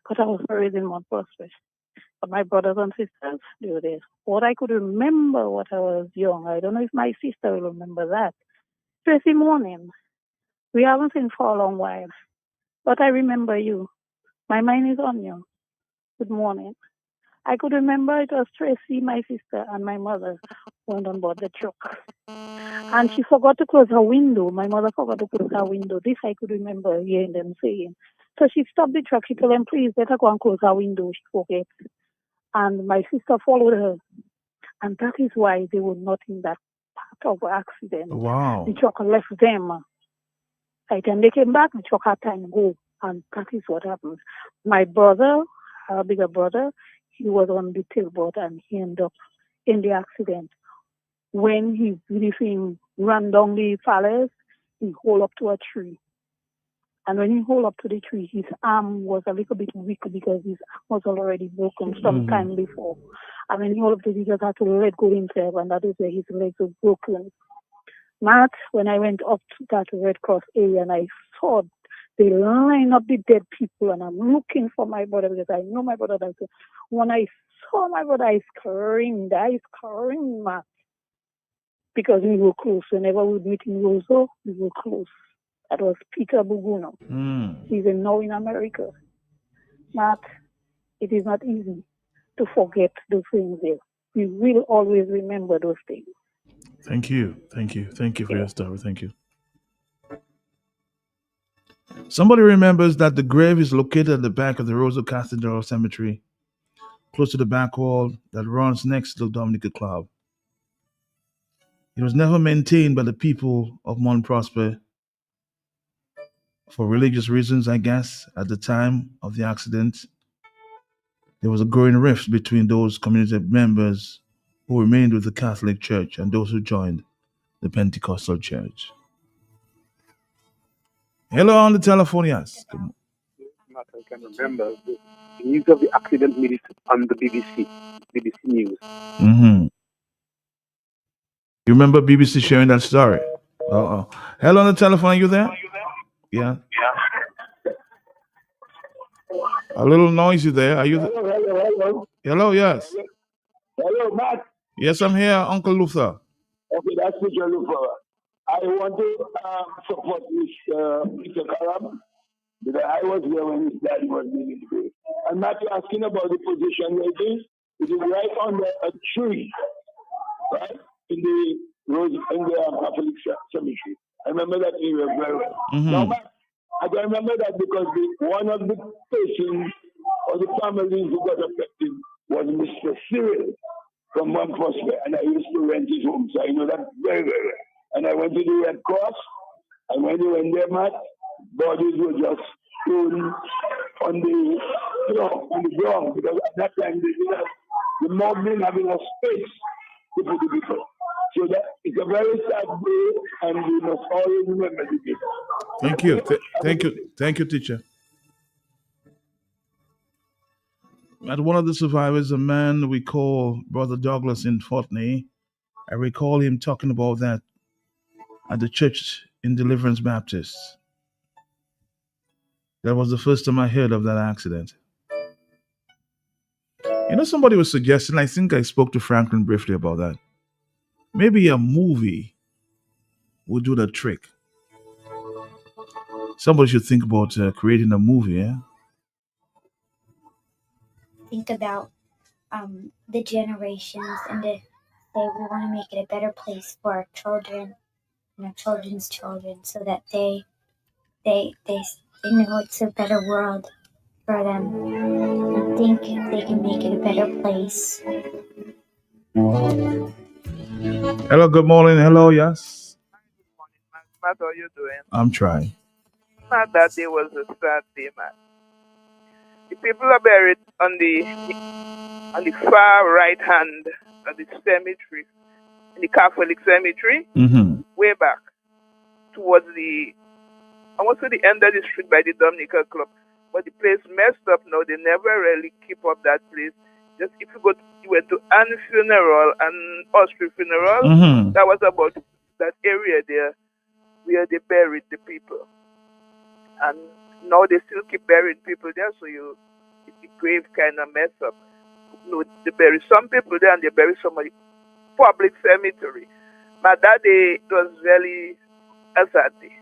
but I was raised in Mount Prospect. But my brothers and sisters, they were there. What I could remember when I was young, I don't know if my sister will remember that. Tracy morning. We haven't seen for a long while, but I remember you. My mind is on you. Good morning. I could remember it was Tracy, my sister, and my mother went on board the truck. And she forgot to close her window. My mother forgot to close her window. This I could remember hearing them saying. So she stopped the truck. She told them, please, let her go and close her window. She forget. And my sister followed her. And that is why they were not in that part of the accident. Wow. The truck left them. Right, and they came back, the truck had time to go. And that is what happened. My brother, our bigger brother, he was on the tailboat and he ended up in the accident. When he ran down the falls, he hold up to a tree. And when he hold up to the tree, his arm was a little bit weak because his arm was already broken some time before. And when he hold up to it, he just had to let go himself, and that is where his legs were broken. Matt, when I went up to that Red Cross area and I saw they line up the dead people, and I'm looking for my brother because I know my brother died. When I saw my brother, I screamed, Matt. Because we were close. Whenever we meet in Roseau, we were close. That was Peter Buguno. He's now in America. Matt, it is not easy to forget those things there. We will always remember those things. Thank you. Thank you. Thank you for your story. Thank you. Somebody remembers that the grave is located at the back of the Roseau Cathedral Cemetery, close to the back wall that runs next to the Dominica Club. It was never maintained by the people of Mount Prosper for religious reasons, I guess. At the time of the accident, there was a growing rift between those community members who remained with the Catholic Church and those who joined the Pentecostal Church. Hello on the telephone, yes. I can remember the news of the accident made it on the BBC News. You remember BBC sharing that story? Hello on the telephone, are you there? Yeah. A little noisy there. Are you there? Hello, yes. Hello, Matt. Yes, I'm here, Uncle Luther. Okay, that's Mr. Luther. I want to support Mr. Karam because I was there when his dad was being interviewed. And Matt, you're asking about the position where it is. It is right under a tree, right? In the Catholic cemetery. I remember that area very well. Now, Matt, I can remember that because one of the persons or the families who got affected was Mr. Cyril from Mount Prospect, and I used to rent his home, so I know that very, very well. And I went to the Red Cross, and when they went there, Matt, bodies were just thrown on the ground, because at that time the mob didn't have enough space to put the people. So that it's a very sad day, and we must always remember the day. Thank you. Thank you, teacher. At one of the survivors, a man we call Brother Douglas in Fortney, I recall him talking about that at the church in Deliverance Baptist. That was the first time I heard of that accident. Somebody was suggesting, I think I spoke to Franklin briefly about that. Maybe a movie would do the trick. Somebody should think about creating a movie, yeah? Think about the generations and to say we want to make it a better place for our children and our children's children so that they know it's a better world for them and think they can make it a better place. Hello, good morning. Hello, yes. Matt, how you doing? I'm trying. Matt, that day was a sad day, Matt. The people are buried on the far right hand of the cemetery, in the Catholic cemetery, way back towards almost to the end of the street by the Dominican Club. But the place messed up now. They never really keep up that place. Just if you went to Anne funeral and Austria funeral, that was about that area there where they buried the people. And now they still keep burying people there, so the grave kind of mess up. They bury some people there and they bury some of the public cemetery. But that day it was really a sad day.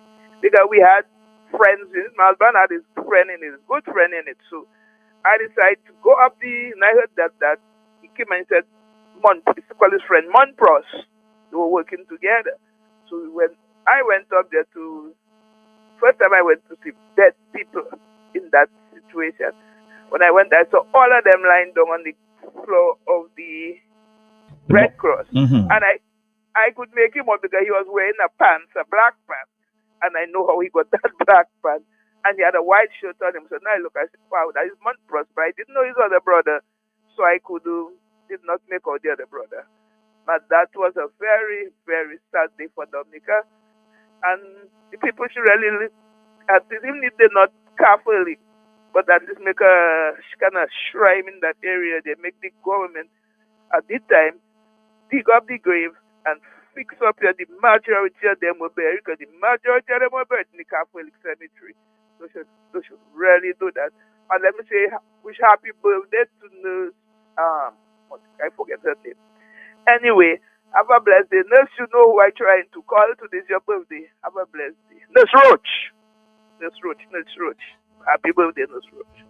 Because we had friends in it. My husband had his good friend in it. So I decided to go up and I heard that he came and said, he called his friend Monpros. They were working together. So when I went up there first time I went to see dead people in that situation. When I went there, I saw all of them lying down on the floor of the Red Cross. And I could make him out because he was wearing a black pants. And I know how he got that black pants. And he had a white shirt on him. So now I look, I said, wow, that is Monpros. But I didn't know his other brother. So I did not make out the other brother. But that was a very, very sad day for Dominica. And the people should really, even if they're not Catholic, but at least make a kind of shrine in that area. They make the government, at this time, dig up the grave and fix up here. The majority of them were buried, because the majority of them were buried in the Catholic cemetery. They should really do that. And let me say, wish happy birthday to Nurse, I forget her name. Anyway, have a blessed day. Nurse, you know who I'm trying to call. Today's your birthday. Have a blessed day. Nurse Roach. Happy birthday, Nurse Roach.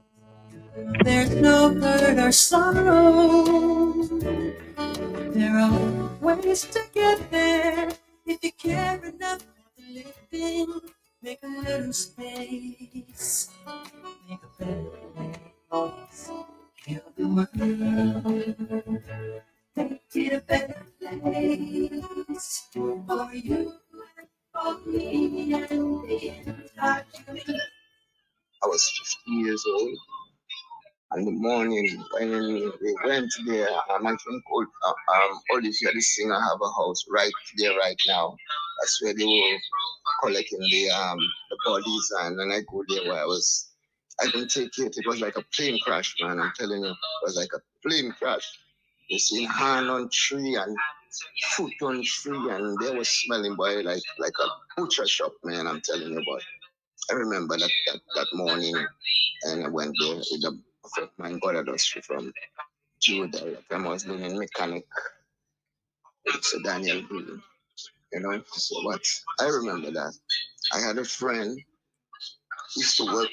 There's no hurt or sorrow. There are ways to get there. If you care enough for living, make a little space. Make a better place. Heal the world. Make it a better place for you and for me and the entire community. I was 15 years old. In the morning, when we went there, my friend called Olivia, the singer, have a house right there, right now. That's where they were collecting the bodies, and when I go there, where I couldn't take it. It was like a plane crash, man. I'm telling you, it was like a plane crash. You see hand on tree and foot on tree, and they were smelling boy like a butcher shop, man. I'm telling you, boy. I remember that morning, and I went there with my brother from Judah. I was doing mechanic with Sir Daniel Green, So, but I remember that I had a friend used to work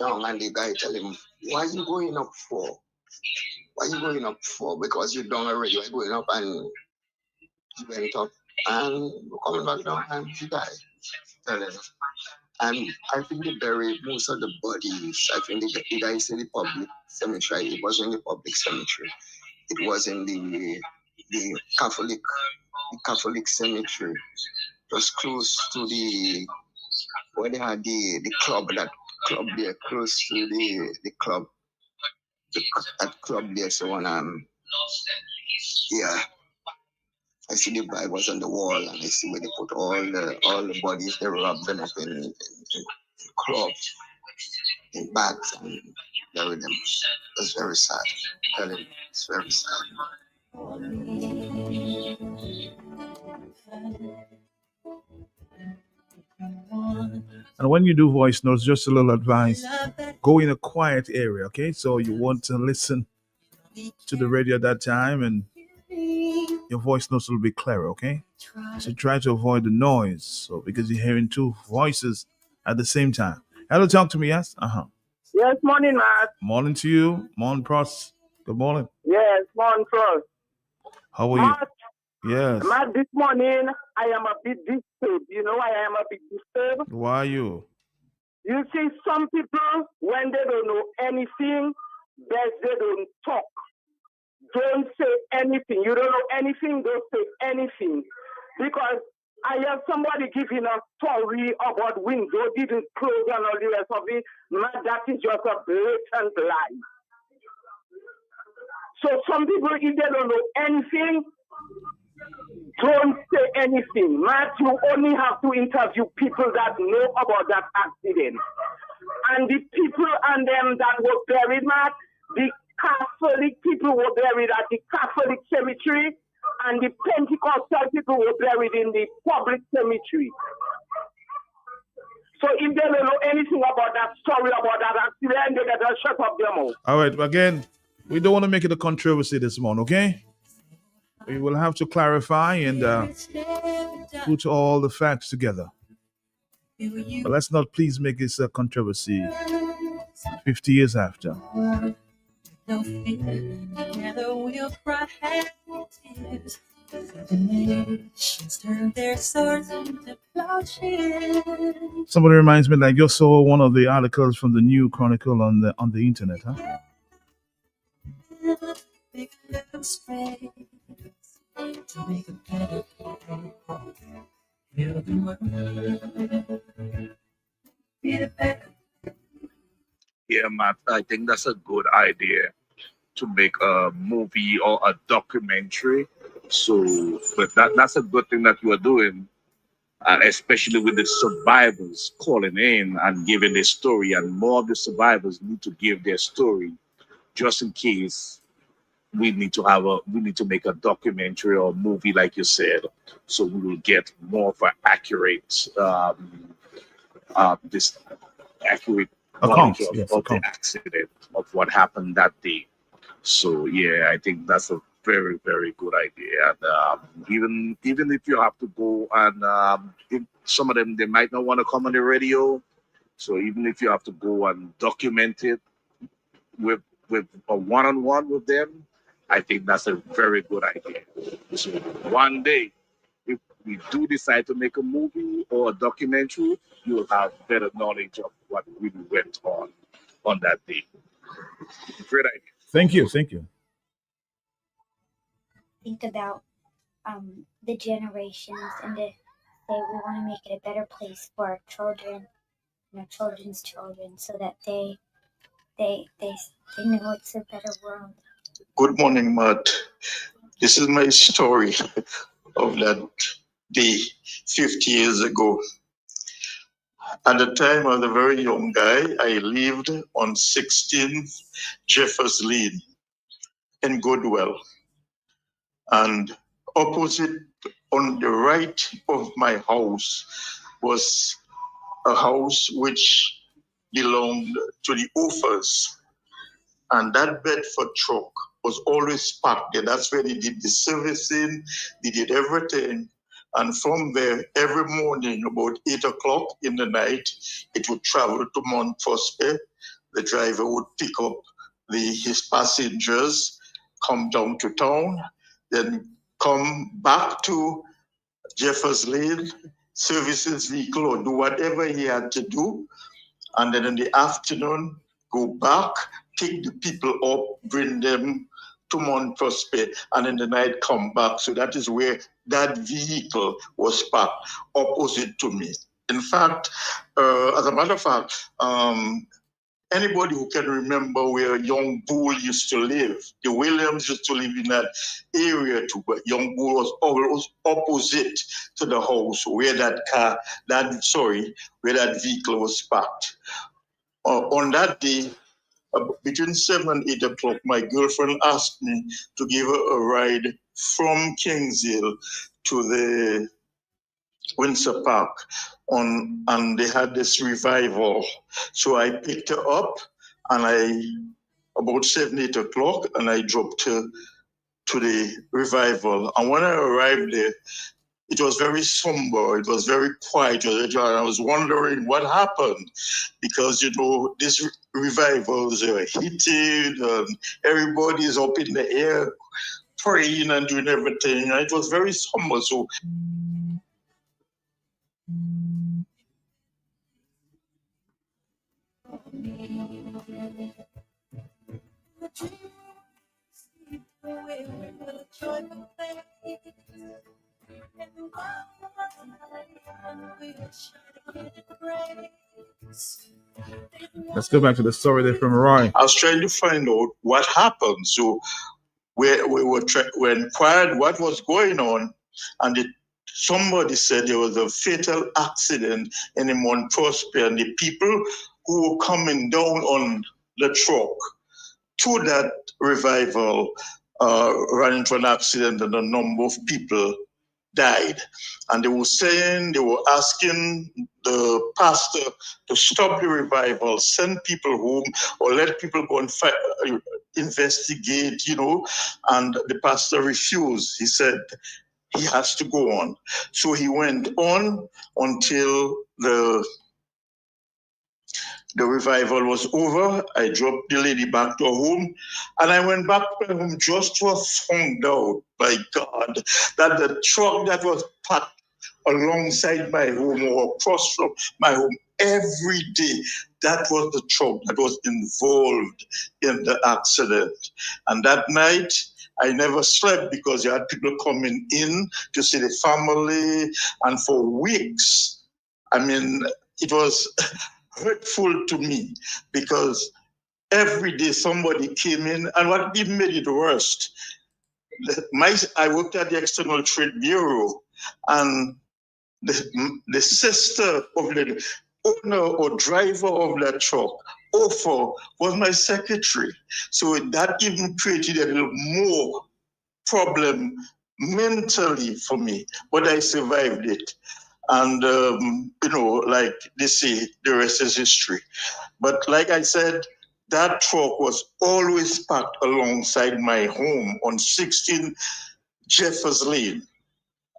down, and the guy tell him, "Why you going up for? Why you going up for? Because you're down already. You're going up," and he went up and coming back down, and he died. Tell him. And I think they buried most of the bodies. I think the guy is in the public cemetery. It wasn't in the public cemetery. It was in the Catholic cemetery. It was close to where they had the club, that club there, close to the club. That club there, so yeah. I see the Bibles on the wall, and I see where they put all the bodies. They wrap them up in cloth, in bags, and bury them. It's very sad. Tell him, it's very sad. And when you do voice notes, just a little advice: go in a quiet area, okay? So you want to listen to the radio at that time, and your voice notes will be clear, okay? So try to avoid the noise, so because you're hearing two voices at the same time. Hello, talk to me, yes? Yes, morning, Matt. Morning to you. Morning, Pross. Good morning. Yes, morning, Frost. How are you? Yes. Matt, this morning I am a bit disturbed. You know why I am a bit disturbed? Why are you? You see, some people, when they don't know anything, best they don't talk. Don't say anything. You don't know anything, don't say anything. Because I have somebody giving a story about window didn't close and all the rest of it. Man, that is just a blatant lie. So some people, if they don't know anything, don't say anything. Matt, you only have to interview people that know about that accident. And the people and them that were buried, Matt, the Catholic people were buried at the Catholic cemetery, and the Pentecostal people were buried in the public cemetery. So if they don't know anything about that story, about that accident, they gotta shut up their mouth. All right, again, we don't want to make it a controversy this morning, okay? We will have to clarify and put all the facts together. But let's not please make this a controversy 50 years after. No fear, together we'll cry happy tears. The nations turn their swords into plowshares. Somebody reminds me, like, you saw one of the articles from the New Chronicle on the internet, huh? Make a little space to make a better place. Feel the world. Be the better. Yeah, Matt, I think that's a good idea to make a movie or a documentary. So, but that's a good thing that you are doing, especially with the survivors calling in and giving their story. And more of the survivors need to give their story, just in case we need to make a documentary or movie, like you said, so we will get more of an accurate this accurate knowledge of the accident, of what happened that day. So yeah, I think that's a very, very good idea. And even if you have to go and if some of them, they might not want to come on the radio. So even if you have to go and document it with a one-on-one with them, I think that's a very good idea. So one day, if we do decide to make a movie or a documentary, you will have better knowledge of what really went on that day. Great idea. Thank you. Thank you. Think about the generations and to say we want to make it a better place for our children and our children's children, so that they know it's a better world. Good morning, Matt. This is my story of that day 50 years ago. At the time, I was a very young guy. I lived on 16th Jeffers Lane in Goodwell. And opposite, on the right of my house, was a house which belonged to the Offers. And that Bedford truck was always parked there. That's where they did the servicing, they did everything. And from there, every morning, about 8 o'clock in the night, it would travel to Mount Prospect. The driver would pick up his passengers, come down to town, then come back to Jeffers Lane, service his vehicle, or do whatever he had to do. And then in the afternoon, go back, take the people up, bring them to Mount Prospect, and in the night come back. So that is where that vehicle was parked, opposite to me. In fact, as a matter of fact, anybody who can remember where Young Bull used to live, the Williams used to live in that area too, but Young Bull was always opposite to the house where where that vehicle was parked. On that day, between 7 and 8 o'clock, my girlfriend asked me to give her a ride from Kingshill to Windsor Park and they had this revival. So I picked her up and about 7, 8 o'clock, and I drove to the revival. And when I arrived there, it was very somber. It was very quiet. And I was wondering what happened because, these revivals are heated and everybody's up in the air praying and doing everything. And it was very somber. So Let's go back to the story there from Roy. I was trying to find out what happened. So we inquired what was going on, and somebody said there was a fatal accident in the Mount Prosper, and the people who were coming down on the truck to that revival ran into an accident, and a number of people died. And they were asking the pastor to stop the revival, send people home, or let people go and investigate, and the pastor refused. He said he has to go on. So he went on until the revival was over. I dropped the lady back to her home, and I went back to my home just to have found out, by God, that the truck that was parked alongside my home or across from my home every day, that was the truck that was involved in the accident. And that night, I never slept because you had people coming in to see the family, and for weeks, it was hurtful to me because every day somebody came in, and what even made it worse, I worked at the External Trade Bureau, and the sister of the owner or driver of that truck, Offer, was my secretary. So that even created a little more problem mentally for me, but I survived it. And, like they say, the rest is history. But like I said, that truck was always parked alongside my home on 16 Jeffers Lane.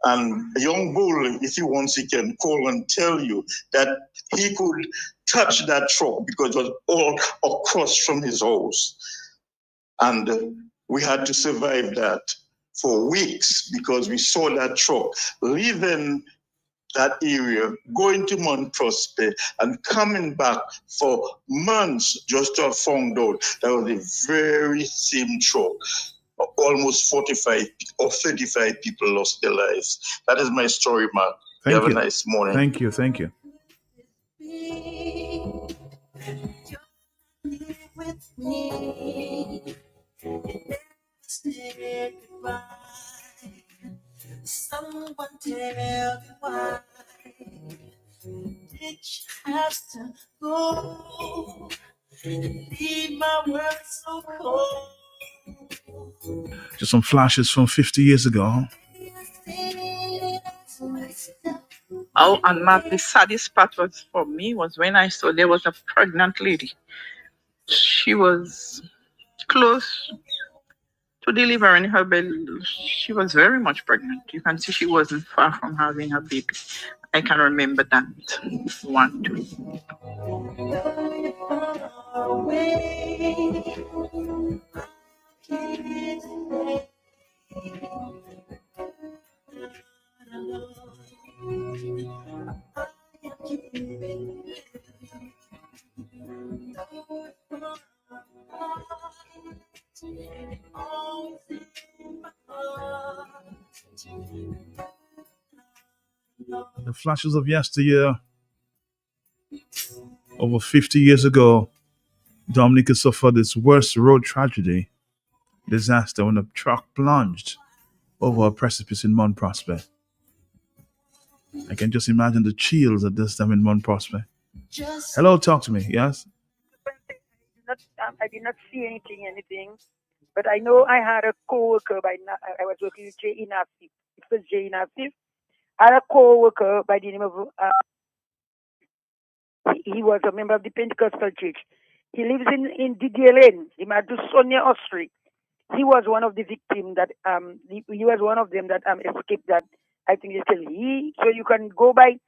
And a young bull, if he wants, he can call and tell you that he could touch that truck because it was all across from his house. And we had to survive that for weeks because we saw that truck leaving that area, going to Mount Prosper and coming back for months just to have found out that was the very same truck. Almost 45 or 35 people lost their lives. That is my story, Mark. Have a nice morning. Thank you. Thank you. With me, say goodbye. Someone tell me why did you have to go? Leave my world so cold. Just some flashes from 50 years ago. Oh, and Matt, the saddest part was for me was when I saw there was a pregnant lady. She was close to delivering her baby. She was very much pregnant. You can see she wasn't far from having her baby. I can remember that one too. The flashes of yesteryear. Over 50 years ago, Dominica suffered its worst road tragedy, disaster when a truck plunged over a precipice in Mount Prosper. I can just imagine the chills at this time in Mount Prosper. Hello, talk to me, yes? I did not see anything. But I know I had a co-worker I was working with Jay Inasif. It was Jay Inasif. I had a co-worker by the name of, he was a member of the Pentecostal church. He lives in Didier Lane, the Sonia Ostry. He was one of the victims that, he was one of them that escaped that. I think they still so you can go by,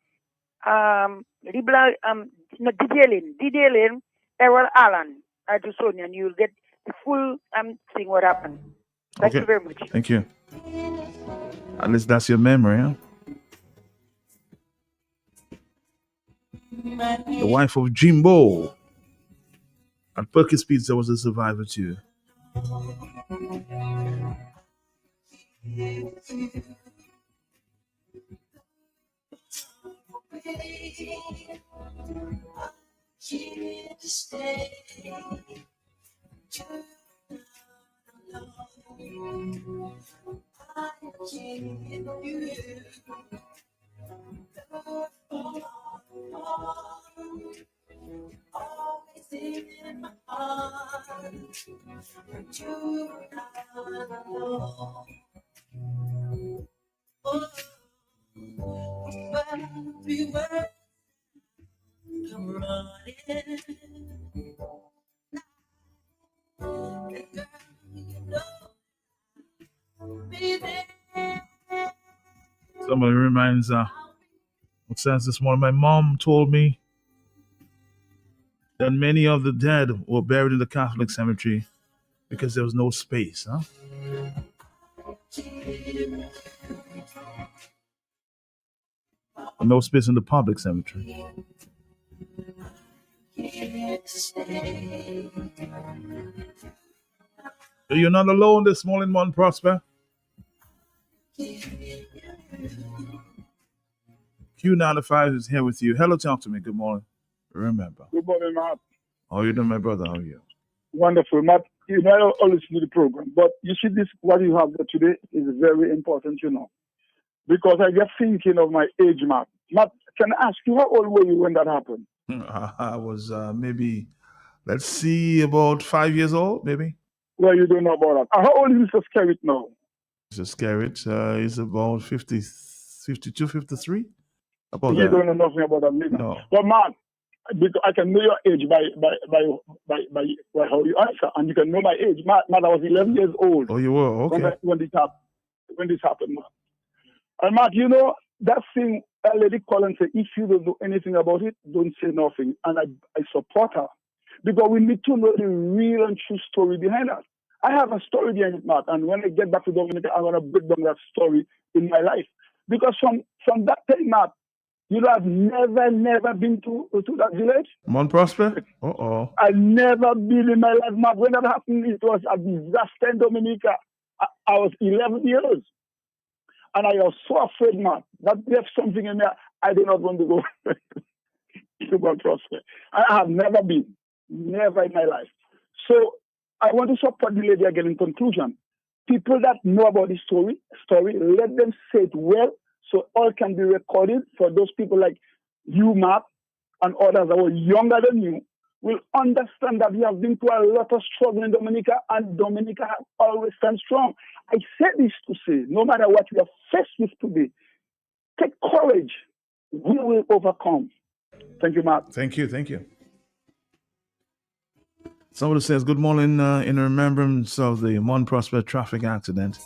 Didier Lane, Errol Allen, Sonia, and you'll get the full thing what happened. Thank you very much. Thank you. At least that's your memory, huh? The wife of Jimbo. At Perkins Pizza was a survivor too. Somebody reminds what says this morning, my mom told me that many of the dead were buried in the Catholic cemetery because there was no space, huh? No space in the public cemetery. You're not alone this morning, Mon Prosper. Q95 is here with you. Hello, talk to me. Good morning. Remember. Good morning, Matt. How are you doing, my brother? How are you? Wonderful, Matt. You know, I don't always do the program, but you see, this what you have there today is very important, you know, because I get thinking of my age, Matt. Matt, can I ask you how old were you when that happened? I was maybe, let's see, about 5 years old, maybe. Well, you don't know about that. How old is Mr. Skerritt now? Mr. Skerritt is about 50, 52, 53. About you that. don't know nothing about that, neither. No. But man, because I can know your age by how you answer, and you can know my age. Man, I was 11 years old. Oh, you were? Okay. When this happened, man. And Mark, you know, that thing, a lady called and said, if you don't know anything about it, don't say nothing. And I support her. Because we need to know the real and true story behind that. I have a story behind it, Mark. And when I get back to Dominica, I'm going to break down that story in my life. Because from that time, Mark, you know, I've never been to that village. Mount Prosper? Uh-oh. I've never been in my life, Mark. When that happened, it was a disaster in Dominica. I was 11 years. And I was so afraid, Mark. That left something in there. I did not want to go to Mount Prosper. I have never been. Never in my life. So I want to support the lady again in conclusion. People that know about the story, let them say it well so all can be recorded for those people like you, Mark, and others that were younger than you will understand that we have been through a lot of struggle in Dominica, and Dominica has always stand strong. I say this to say, no matter what we are faced with today, take courage. We will overcome. Thank you, Mark. Thank you. Somebody says, good morning, in remembrance of the Mount Prosper traffic accident.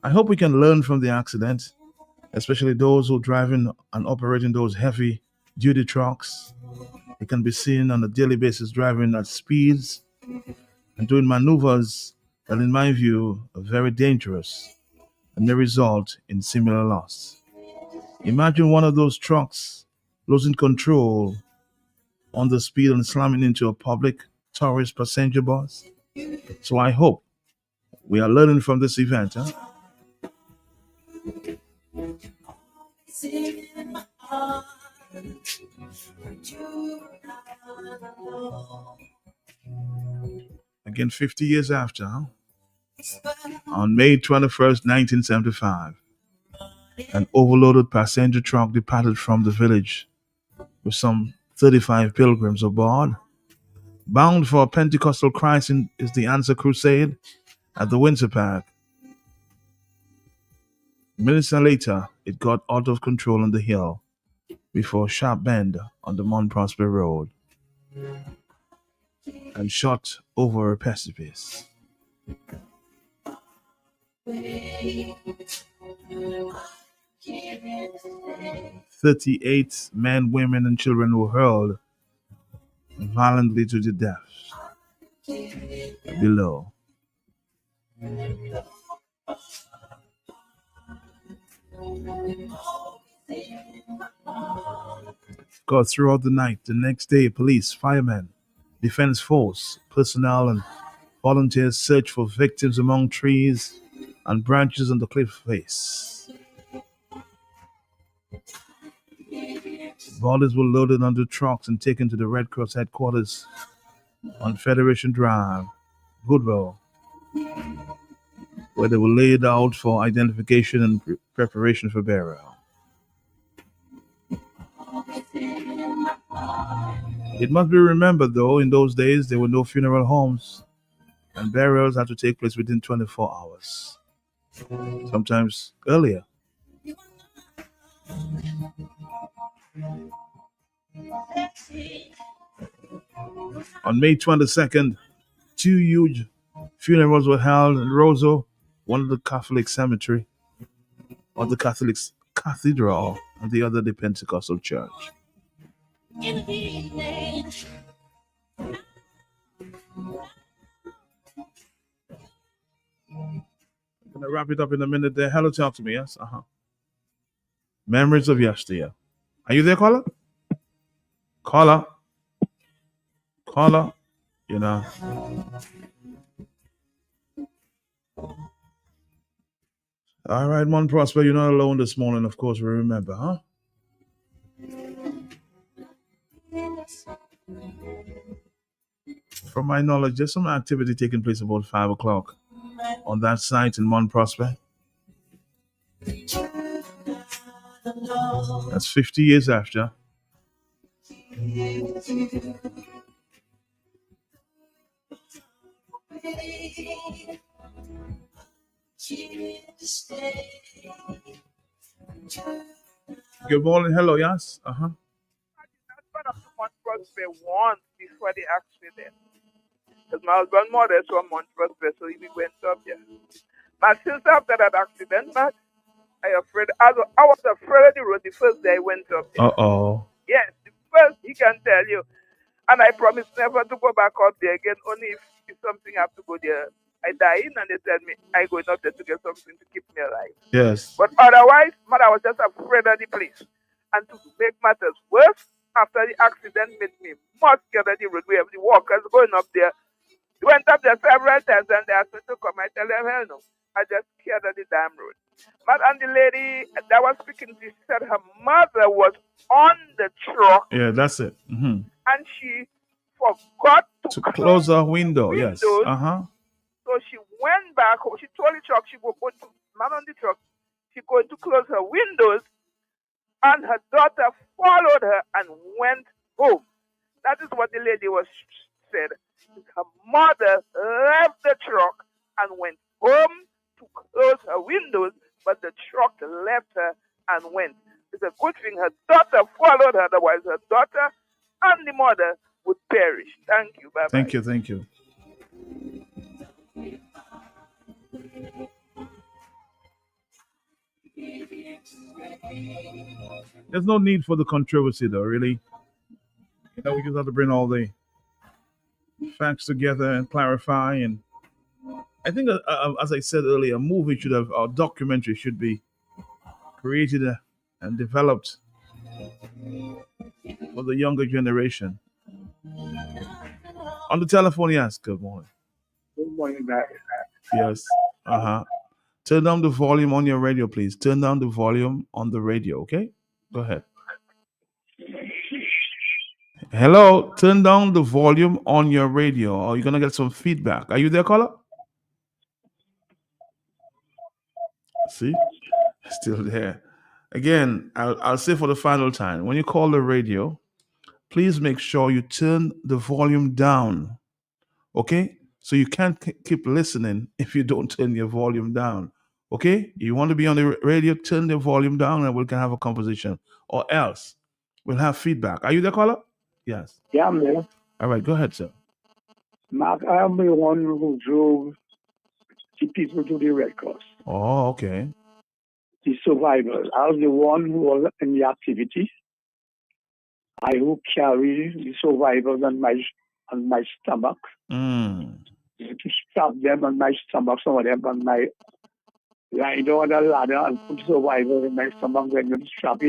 I hope we can learn from the accident, especially those who are driving and operating those heavy-duty trucks. They can be seen on a daily basis driving at speeds and doing maneuvers that, in my view, are very dangerous and may result in similar loss. Imagine one of those trucks losing control on the speed and slamming into a public tourist passenger bus. So I hope we are learning from this event. Huh? Again, 50 years after, huh? On May 21st, 1975, an overloaded passenger truck departed from the village with some 35 pilgrims aboard. Bound for a Pentecostal Christ is the Answer Crusade at the Windsor Park. Minutes later, it got out of control on the hill before a sharp bend on the Mount Prosper Road and shot over a precipice. 38 men, women, and children were hurled violently to the death below. God, throughout the night, the next day, police, firemen, defense force, personnel, and volunteers searched for victims among trees and branches on the cliff face. Bodies were loaded onto trucks and taken to the Red Cross headquarters on Federation Drive, Goodwill, where they were laid out for identification and preparation for burial. It must be remembered, though, in those days there were no funeral homes, and burials had to take place within 24 hours, sometimes earlier. On May 22nd, 2 huge funerals were held in Roseau, one of the Catholic cemetery, or the Catholic cathedral, and the other the Pentecostal church. I'm gonna wrap it up in a minute there. Hello, talk to me, yes? Memories of yesteryear. Are you there, caller? Caller? You know. All right, Mon Prosper, you're not alone this morning, of course, we remember, huh? From my knowledge, there's some activity taking place about 5 o'clock on that site in Mon Prosper. That's 50 years after. Good morning. Hello, yes? That's one of the Mount Prosper once before the accident. Because my husband mother saw Mount Prosper, so we went up there. But since after that accident, Matt, I was afraid of the road the first day I went up there. Uh-oh. Yes, the first, he can tell you. And I promise never to go back out there again, only if something I have to go there. I die in and they tell me I go up there to get something to keep me alive. Yes. But otherwise, man, I was just afraid of the place. And to make matters worse, after the accident made me much scared of the road. We have the walkers going up there. We went up there several times and they asked me to come. I tell them, hell no. I just scared of the damn road. But and the lady that was speaking to, she said her mother was on the truck. Yeah, that's it. Mm-hmm. And she forgot to close her window. Windows. Yes. So she went back home. She told the truck she go to man on the truck. She going to close her windows, and her daughter followed her and went home. That is what the lady was said. Her mother left the truck and went home to close her windows, but the truck left her and went. It's a good thing her daughter followed her, otherwise her daughter and the mother would perish. Thank you. Bye-bye. Thank you. There's no need for the controversy, though, really. You know, we just have to bring all the facts together and clarify. And I think, as I said earlier, a documentary should be created and developed for the younger generation. On the telephone, yes. Good morning. Good morning, Matt. Yes. Turn down the volume on your radio, please. Turn down the volume on the radio, okay? Go ahead. Hello, turn down the volume on your radio or you're going to get some feedback. Are you there, caller? See? Still there. Again, I'll say for the final time, when you call the radio, please make sure you turn the volume down, okay? So you can't keep listening if you don't turn your volume down. Okay? You want to be on the radio, turn the volume down and we can have a conversation. Or else we'll have feedback. Are you there, caller? Yes. Yeah, I'm there. All right, go ahead, sir. Mark, I am the one who drove the people to the Red Cross. Oh, okay. The survivors. I was the one who was in the activity. I who carried the survivors on my stomach. To strap them on my stomach, some of them on my line on the ladder and put survivors in my stomach, then you strap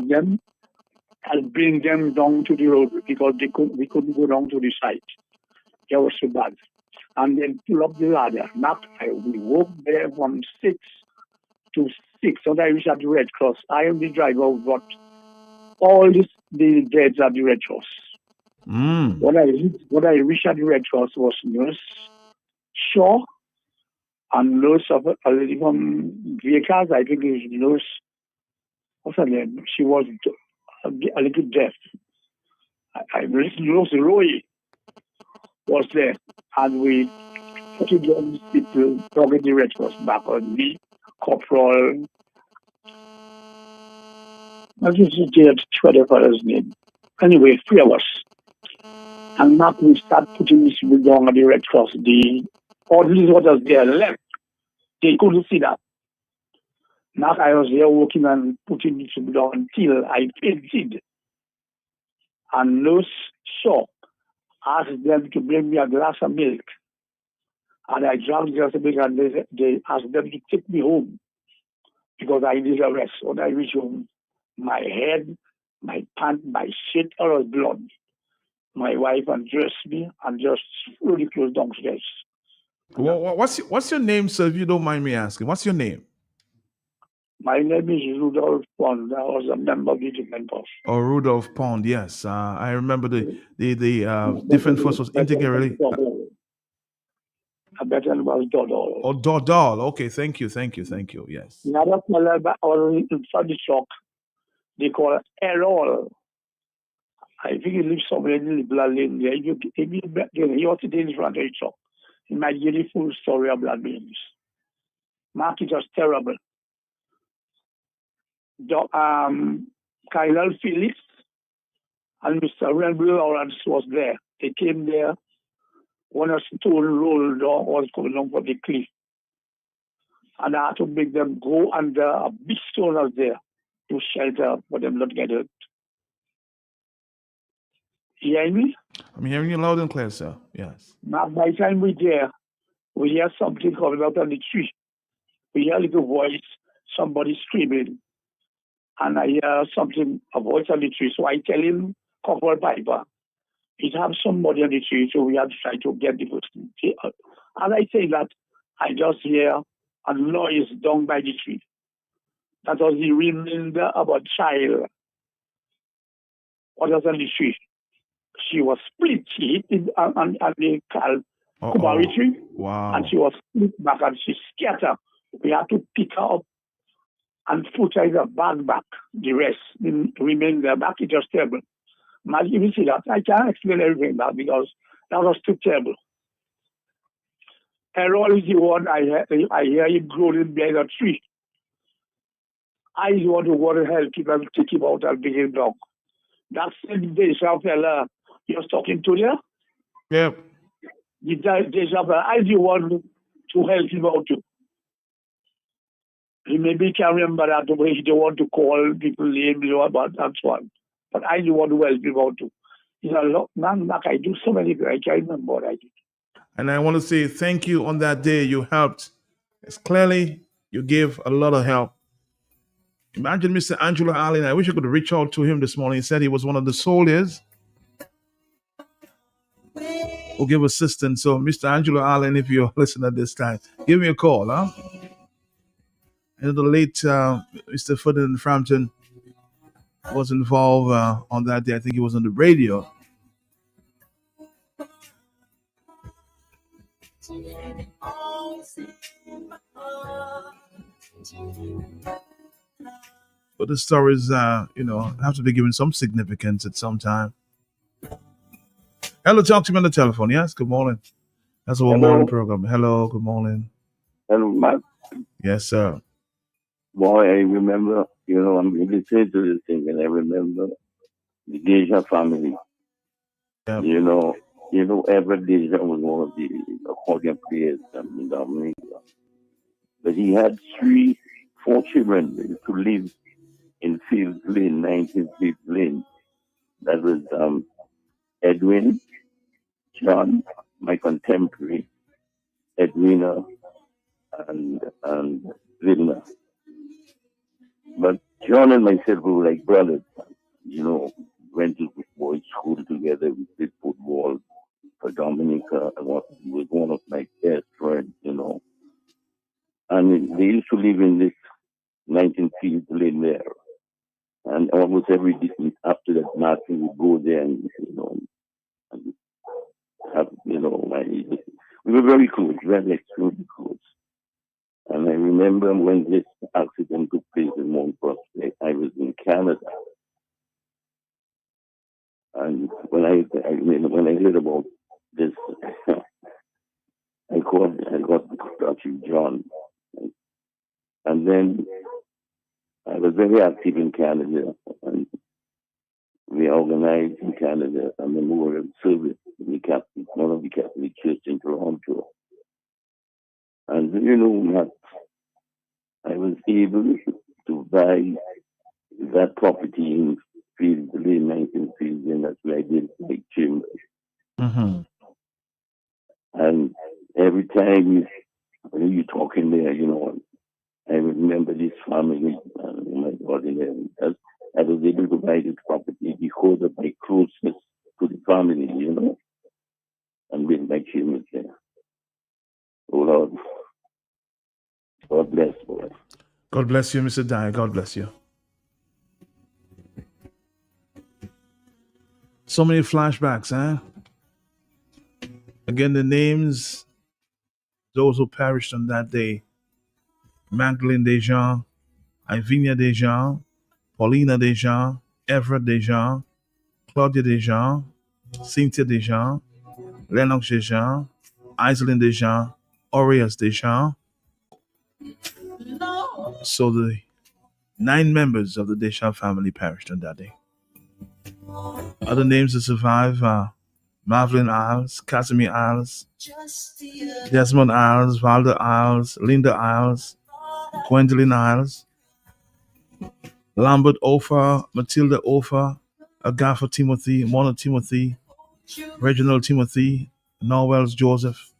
them and bring them down to the road because we couldn't go down to the site. It was so bad. And then pull up the ladder. We walked there from 6 to 6. So I reached at the Red Cross. I am the driver who brought all the deads at the Red Cross. What I reached at the Red Cross was Nurse Shaw and Nurse of a lady from Vehicles. I think it was Nurse, what's her name? She was a little deaf. Nurse Roy was there. And we put together people talking the Red Cross back on me, Corporal. I just did whatever his name. Anyway, 3 of us. And now we start putting these people down on the Red Cross. All these others there left. They couldn't see that. Now I was there working and putting these people down until I fainted. And Nurse Shaw asked them to bring me a glass of milk. And I drank the glass of milk and they asked them to take me home because I needed a rest. When I reached home, my head, my pants, my shit, all was blood. My wife undressed me and just slowly closed downstairs. Well, what's your name, sir, if you don't mind me asking? What's your name? My name is Rudolph Pond. I was a member of the Defense Force. Oh, Rudolph Pond, yes. I remember the Defense Force was integrally. I bet it was Dodol. Oh, Dodol. Okay, thank you. Yes. Another fellow inside the truck, they call it Errol. I think he lives somewhere in the blood lane there. He was sitting in front of the truck. He might give the full story of blood lanes. Mark, it was terrible. Kyle Phillips and Mr. Renville Lawrence was there. They came there when a stone rolled down was coming down from the cliff. And I had to make them go under a big stone out there to shelter for them not to get hurt. You hear me? I'm hearing you loud and clear, sir. Yes. Now, by the time we're there, we hear something coming out of the tree. We hear a little voice, somebody screaming. And I hear a voice on the tree. So I tell him, Corporal Piper, he'd have somebody on the tree, so we had to try to get the person. As I say that, I just hear a noise down by the tree. That was the remainder of a child. What was on the tree? She was split. She hit on the Kubari tree. Wow. And she was split back and she scattered. We had to pick her up and put her in a bag back. The rest remained there back. It was terrible. Imagine you see that. I can't explain everything now because that was too terrible. Errol is the one I hear him groaning behind a tree. I is the one who want to help him and take him out and bring him down. That same Deja fella you was talking to there? Yep. The Deja fella, I is the one to help him out too. He maybe can't remember that the way he don't want to call people names about that one. But I do want to help him out too. He's a lot, man, like I do so many things, I can't remember what I did. And I want to say thank you on that day. You helped. It's clearly you gave a lot of help. Imagine Mr. Angelo Allen. I wish I could reach out to him this morning. He said he was one of the soldiers who gave assistance. So, Mr. Angelo Allen, if you're listening at this time, give me a call, huh? And the late Mr. Ferdinand Frampton was involved on that day. I think he was on the radio. But the stories, have to be given some significance at some time. Hello, talk to me on the telephone. Yes, good morning. That's a morning program. Hello, good morning. Hello, Yes, sir. Boy, I remember, I'm really saying to this thing, and I remember the Deja family. Yep. Ever Deja was one of the accordion players in Dominica. But he had four children to live in Fields Lane, 19 Fields Lane. That was Edwin, John, my contemporary, Edwina, and Vilna. But John and myself were like brothers. Went to boys' school together. We played football for Dominica. And he was one of my best friends. And they used to live in this 19 Fields Lane there. And almost every day after that mass, we would go there and have, we were very close, very extremely close. And I remember when this accident took place in Mount Prospect, I was in Canada. And when I heard about this, I got in touch with John. And then I was very active in Canada. And we organized in Canada a memorial service in one of the Catholic churches in Toronto. And Matt, I was able to buy that property in Fields, the late 1950s, and that's where I did like chambers. Mm-hmm. And every time you talking there, I remember this family, my God, I was able to buy this property because of my closeness to the family, and with my chambers there. Oh Lord, God bless, boy. God bless you, Mr. Dyer. God bless you. So many flashbacks, huh? Again, the names, those who perished on that day: Magdalene Desjardins, Ivinia Desjardins, Paulina Desjardins, Everett Desjardins, Claudia Desjardins, Cynthia Desjardins, Lennox Desjardins, Iselin Desjardins, Aureus Desjardins. So the 9 members of the Deschamps family perished on that day. Other names that survive are Marvin Isles, Casimir Isles, Desmond Isles, Valda Isles, Linda Isles, Gwendolyn Isles, Lambert Ofer, Matilda Ofer, Agatha Timothy, Mona Timothy, Reginald Timothy, Norwells Joseph,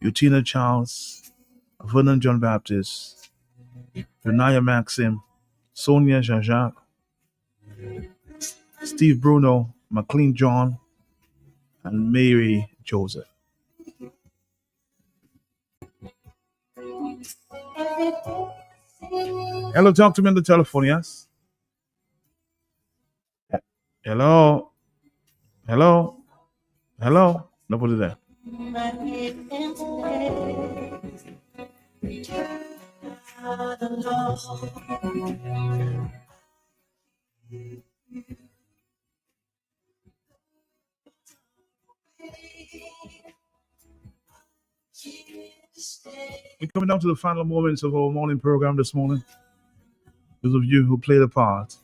Eutina Charles, Vernon John Baptist, Renaya Maxim, Sonia Jean-Jacques, Steve Bruno, McLean John, and Mary Joseph. Hello, talk to me on the telephone, yes? Hello? Hello? Hello? Nobody there. We're coming down to the final moments of our morning program this morning. Those of you who played a part,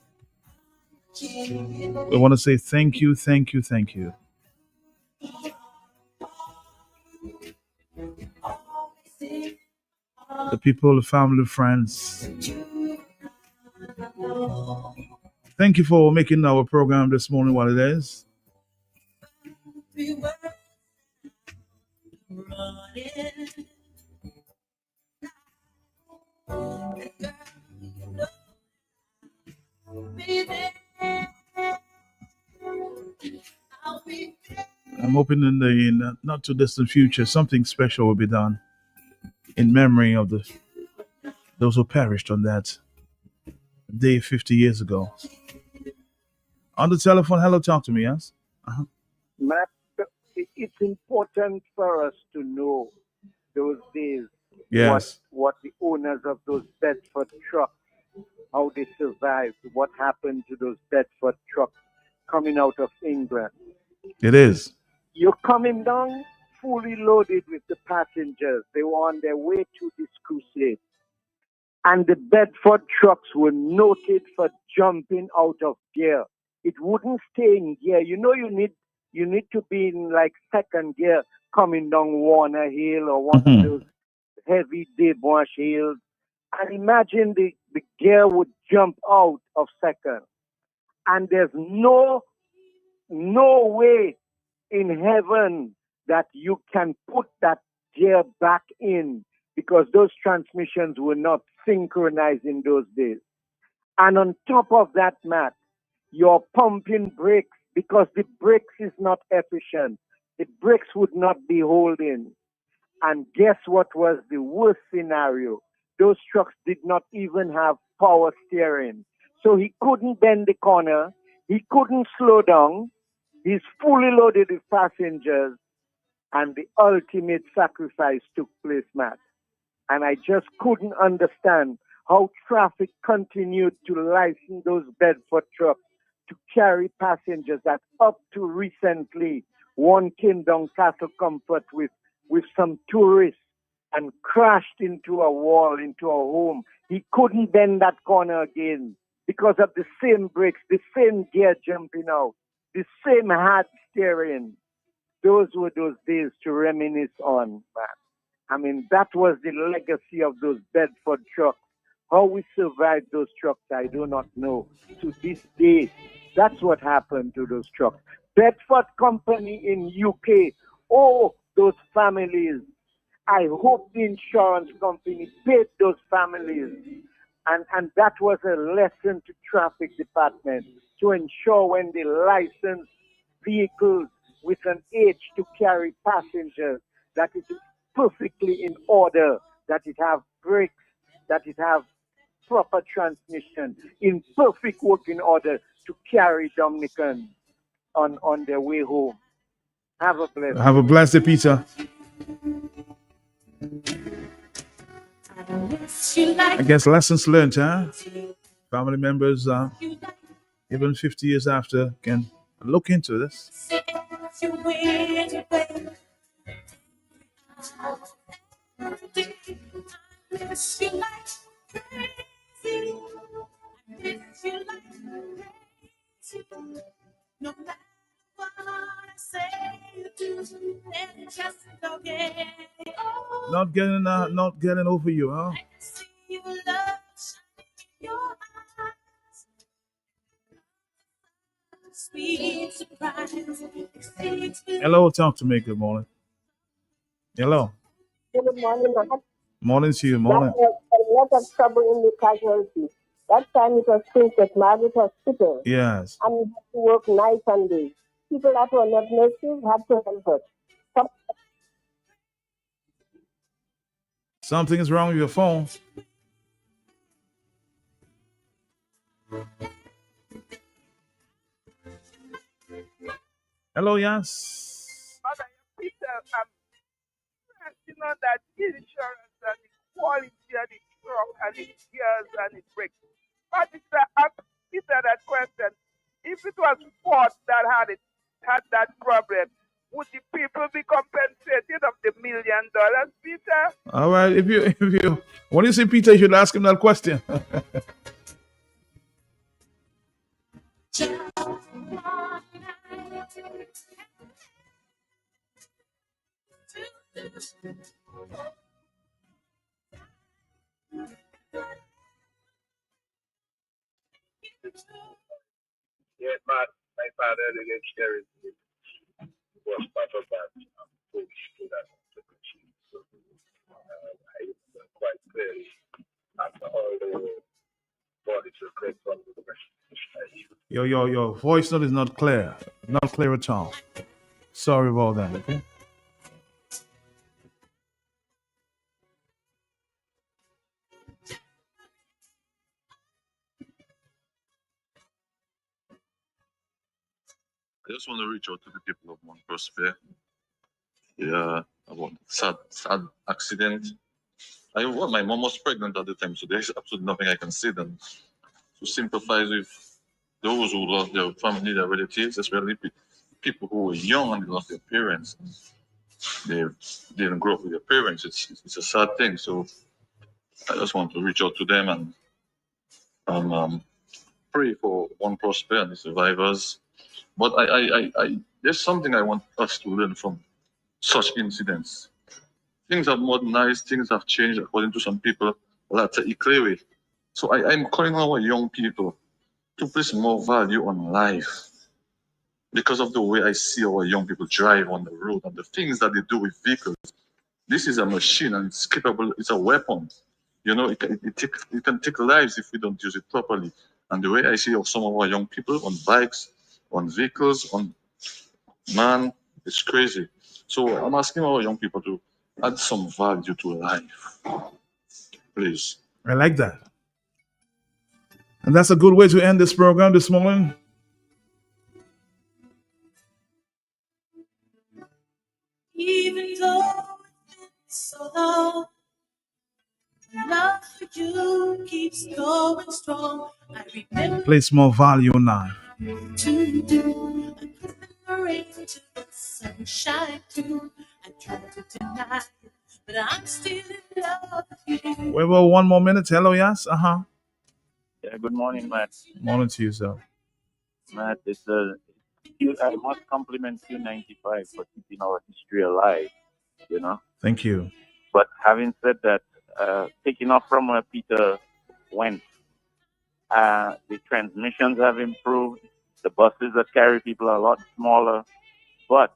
we want to say thank you, thank you, thank you. The people, the family, friends. Thank you for making our program this morning what it is. I'm hoping in the not too distant future, something special will be done in memory of those who perished on that day 50 years ago. On the telephone, hello, talk to me, yes? Uh-huh. Matt, it's important for us to know those days. Yes. What the owners of those Bedford trucks, how they survived, what happened to those Bedford trucks coming out of England. It is. You're coming down fully loaded with the passengers. They were on their way to this crusade. And the Bedford trucks were noted for jumping out of gear. It wouldn't stay in gear. You know, you need to be in like second gear coming down Warner Hill or one of those heavy debauch hills. And imagine the gear would jump out of second. And there's no way in heaven that you can put that gear back in because those transmissions were not synchronized in those days. And on top of that, Matt, you're pumping brakes because the brakes is not efficient. The brakes would not be holding. And guess what was the worst scenario? Those trucks did not even have power steering. So he couldn't bend the corner. He couldn't slow down. He's fully loaded with passengers. And the ultimate sacrifice took place, Matt. And I just couldn't understand how traffic continued to license those Bedford trucks to carry passengers that up to recently, one came down Castle Comfort with some tourists and crashed into a wall, into a home. He couldn't bend that corner again because of the same brakes, the same gear jumping out, the same hard steering. Those were those days to reminisce on, man. I mean, that was the legacy of those Bedford trucks. How we survived those trucks, I do not know. To this day, that's what happened to those trucks. Bedford Company in UK, oh, those families. I hope the insurance company paid those families. And that was a lesson to traffic department to ensure when they license vehicles with an age to carry passengers, that it is perfectly in order, that it have brakes, that it have proper transmission, in perfect working order to carry Dominicans on their way home. Have a blessed day. Have a blessed day, Peter. I guess lessons learned, huh? Family members, even 50 years after, can look into this. No matter what I say you do, then just forget. Not getting over you, huh? You love your eyes, sweet surprise. Hello, talk to me. Good morning. Hello. Good morning. I had Morning to you. Morning. a lot of trouble in the casualty. That time it was Princess Margaret Hospital. Yes. And we had to work night and day. People that were not nurses had to help us. Something is wrong with your phone. Hello, yes. Mother, Peter, I'm pressing on that insurance and the quality of the truck and the gears and the brakes. But it's Peter, that question. If it was Ford that had that problem, would the people be compensated of the $1 million, Peter? All right. If you when you see Peter, you should ask him that question. Yeah, my father didn't share it with was part of that push to that machine. So I remember quite clearly after all the bodies were clicked on the machine. Your voice note is not clear. Not clear at all. Sorry about that. Okay. I just want to reach out to the people of Mount Prospect. Yeah, about sad accident. My mom was pregnant at the time, so there's absolutely nothing I can say than to sympathize with those who lost their family, their relatives, especially people who were young and they lost their parents. They didn't grow up with their parents. It's a sad thing. So I just want to reach out to them and pray for One Prosper and the survivors. But there's something I want us to learn from such incidents. Things have modernized, things have changed according to some people. That's clearly. So I'm calling on our young people to place more value on life because of the way I see our young people drive on the road and the things that they do with vehicles. This is a machine and it's capable, it's a weapon. You know, it can take lives if we don't use it properly. And the way I see of some of our young people on bikes, on vehicles, man, it's crazy. So I'm asking our young people to add some value to life, please. I like that. And that's a good way to end this program this morning. Even though it's so long, love for you keeps going strong. I remember Place more value now. to do. I put the rain to the sunshine too. I try to deny it, but I'm still in love with you. We have one more minute. Hello, yes? Yeah, good morning, Matt. Morning to you, sir. Matt, I must compliment Q95 for keeping our history alive, you know. Thank you. But having said that, taking off from where Peter went, the transmissions have improved. The buses that carry people are a lot smaller. But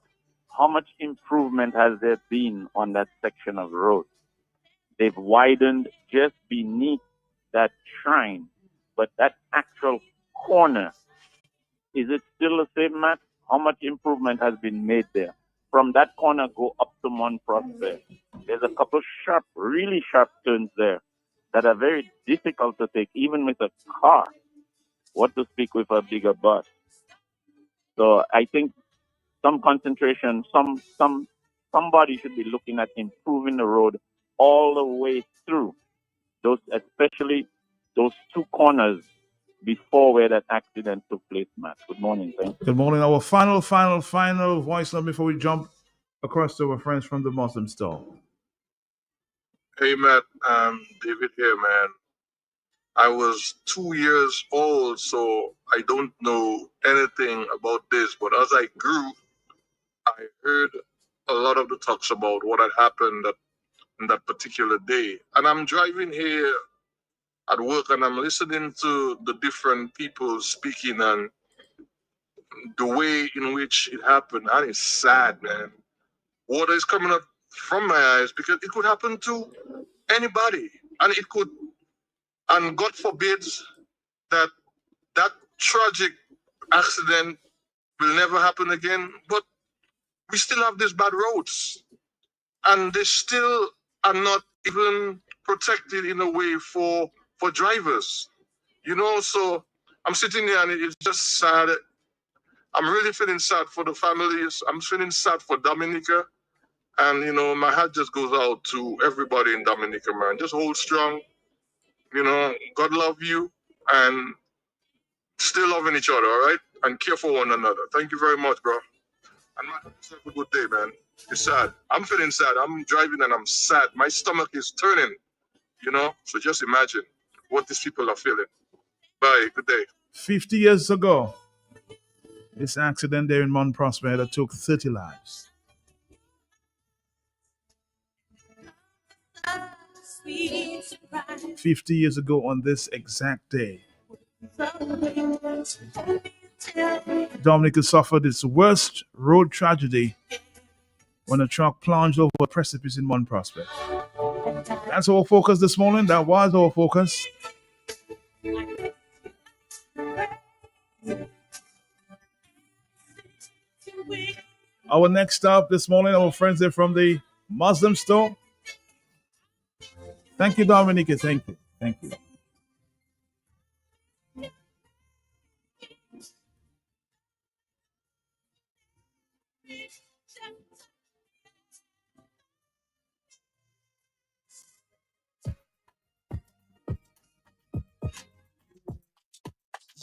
how much improvement has there been on that section of road? They've widened just beneath that shrine, but that actual corner, is it still the same, Matt? How much improvement has been made there? From that corner, go up to Mount Prosper. There's a couple sharp, really sharp turns there that are very difficult to take, even with a car. What to speak with a bigger bus? So I think some concentration, somebody should be looking at improving the road all the way through. Those, especially those two corners before where that accident took place, Matt. Good morning, thank you. Good morning. Our final voice note before we jump across to our friends from the Muslim store. Hey, Matt. David here, man. I was 2 years old, so I don't know anything about this. But as I grew, I heard a lot of the talks about what had happened on that particular day. And I'm driving here at work and I'm listening to the different people speaking and the way in which it happened. And it's sad, man. Water is coming up from my eyes because it could happen to anybody. And it could, and God forbids that tragic accident will never happen again. But we still have these bad roads. And they still are not even protected in a way for drivers. You know, so I'm sitting here and it's just sad. I'm really feeling sad for the families. I'm feeling sad for Dominica. And, you know, my heart just goes out to everybody in Dominica, man. Just hold strong. You know, God love you. And still loving each other, all right? And care for one another. Thank you very much, bro. And man, have a good day, man. It's sad. I'm feeling sad. I'm driving and I'm sad. My stomach is turning, you know? So just imagine what these people are feeling. Bye. Good day. 50 years ago, this accident there in Mount Prosper that took 30 lives. 50 years ago on this exact day, Dominica suffered its worst road tragedy when a truck plunged over a precipice in Mount Prosper. That's our focus this morning. That was our focus. Our next stop this morning, our friends there from the Muslim store. Thank you, Dominica. Thank you. Thank you.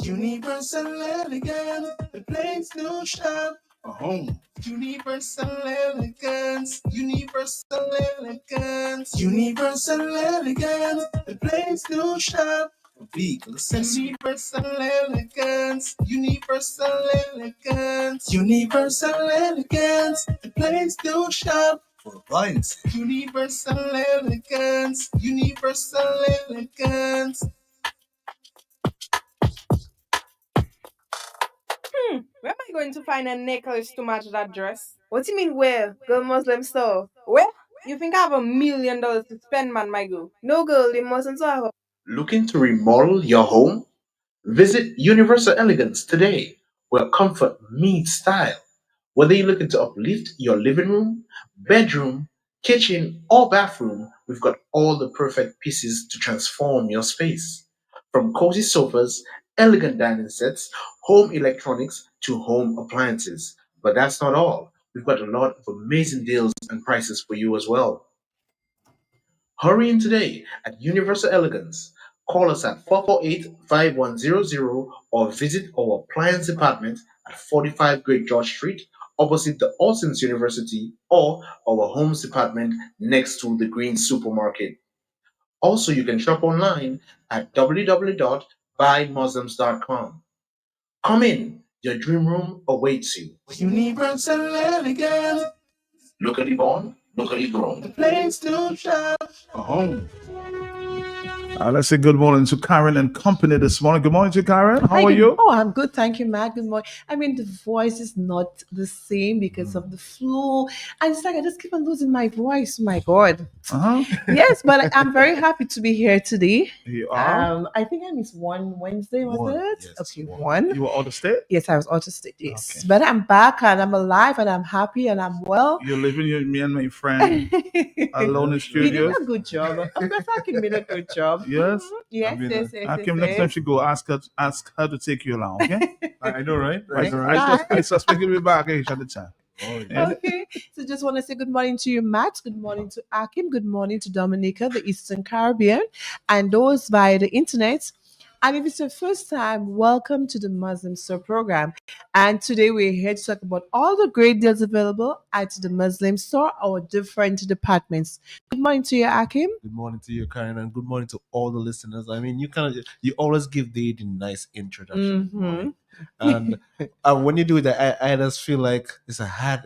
Universal elegant, the place no shop. home. Universal elegance, universal elegance, universal elegance, the place to shop. Vehicle accessories. Universal elegance, universal elegance, universal elegance, the place to shop for appliances. Universal elegance, universal elegance. Where am I going to find a necklace to match that dress? What do you mean where? Girl Muslim store. Where? You think I have $1 million to spend, man, my girl? No girl, they mustn't have. Looking to remodel your home? Visit Universal Elegance today, where comfort meets style. Whether you're looking to uplift your living room, bedroom, kitchen, or bathroom, we've got all the perfect pieces to transform your space. From cozy sofas, elegant dining sets, home electronics, to home appliances. But that's not all. We've got a lot of amazing deals and prices for you as well. Hurry in today at Universal Elegance. Call us at 448-5100 or visit our appliance department at 45 Great George Street, opposite the Austin's University, or our homes department next to the Green Supermarket. Also, you can shop online at www.buymuslims.com. Come in, your dream room awaits you. Universal elegance, Locally born, locally grown. place to shop for home. Let's say good morning to Karen and company this morning. Good morning to Karen. How Hi, are good. you? Oh, I'm good. Thank you, Matt. Good morning. I mean, the voice is not the same because of the flu. And it's like I just keep on losing my voice. My God. Uh-huh. Yes, but I'm very happy to be here today. You are? I think I missed one Wednesday, was One, it? yes, Okay, one. one. You were out of state? Yes, I was autistic. Yes, but I'm back and I'm alive and I'm happy and I'm well. You're living with me and my friend alone in He did studios? a good job. Of course, I can made a good job. Yes? Yes, yes, yes, yes, Akim, next time yes. she go, ask her to take you along, okay? I know, right? Next time. I suspect you'll be back at the time. And Okay, so just want to say good morning to you, Matt. Good morning to Akim. Good morning to Dominica, the Eastern Caribbean, and those via the internet. And if it's your first time, welcome to the Muslim Store program. And today we're here to talk about all the great deals available at the Muslim Store, our different departments. Good morning to you, Akim. Good morning to you, Karen, and good morning to all the listeners. I mean, you always give the nice introduction. Good morning. And when you do that, I just feel like it's a hard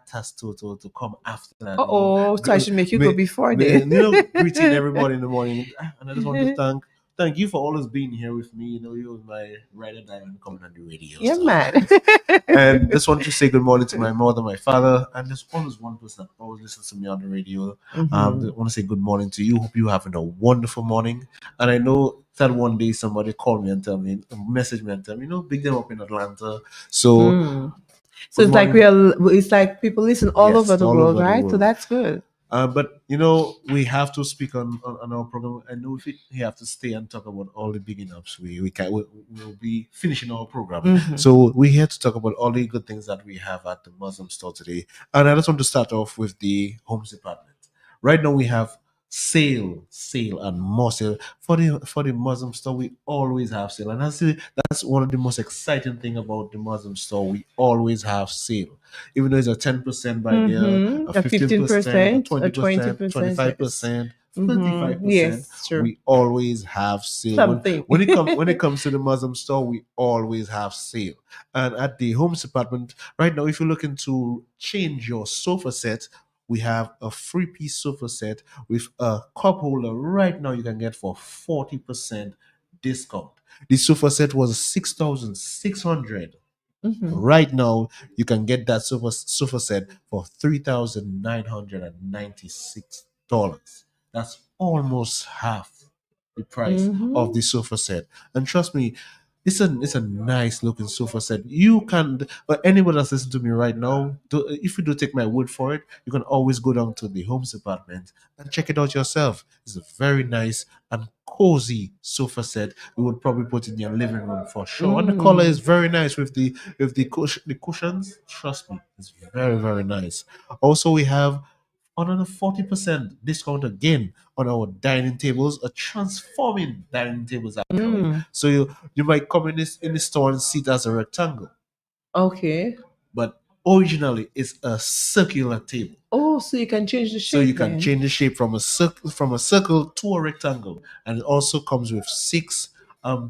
task to come after that. So I should make you go before then. Greeting everybody in the morning, and I just want to thank you for always being here with me. You was my ride or die when coming on the radio. Yeah, so. man. And just want to say good morning to my mother, my father, and there's always one person that always listens to me on the radio. I want to say good morning to you. Hope you're having a wonderful morning. And I know that one day somebody called me and message me and tell me, big them up in Atlanta. So, So it's like it's like people listen all Yes, over the all world, over the right? So world. that's good. But we have to speak on our program. I know if we have to stay and talk about all the big ups, we'll be finishing our program. Mhm. So we're here to talk about all the good things that we have at the Muslim store today. And I just want to start off with the homes department. Right now we have sale, and more sale for the Muslim store. We always have sale, and that's one of the most exciting thing about the Muslim store. We always have sale, even though it's a 10% by there, a 15%, a 20%, 25%, 35%. Yes, true. We always have sale. Something. When it comes to the Muslim store, we always have sale. And at the homes department right now, if you're looking to change your sofa set, we have a 3-piece sofa set with a cup holder right now you can get for 40% discount. The sofa set was 6,600. Mhm. Right now, you can get that sofa set for $3,996. That's almost half the price of the sofa set. And trust me, it's a nice looking sofa set. You can, but anybody that's listening to me right now, if you do take my word for it, you can always go down to the homes department and check it out yourself. It's a very nice and cozy sofa set. You would probably put in your living room for sure. And the color is very nice with the cushions. Trust me, it's very, very nice. Also, we have another 40% discount again on our dining tables, a transforming dining tables actually. So you might come in the store and see it as a rectangle. Okay. But originally is a circular table. Oh, so you can change the shape. So you can then. change the shape from a circle to a rectangle, and it also comes with 6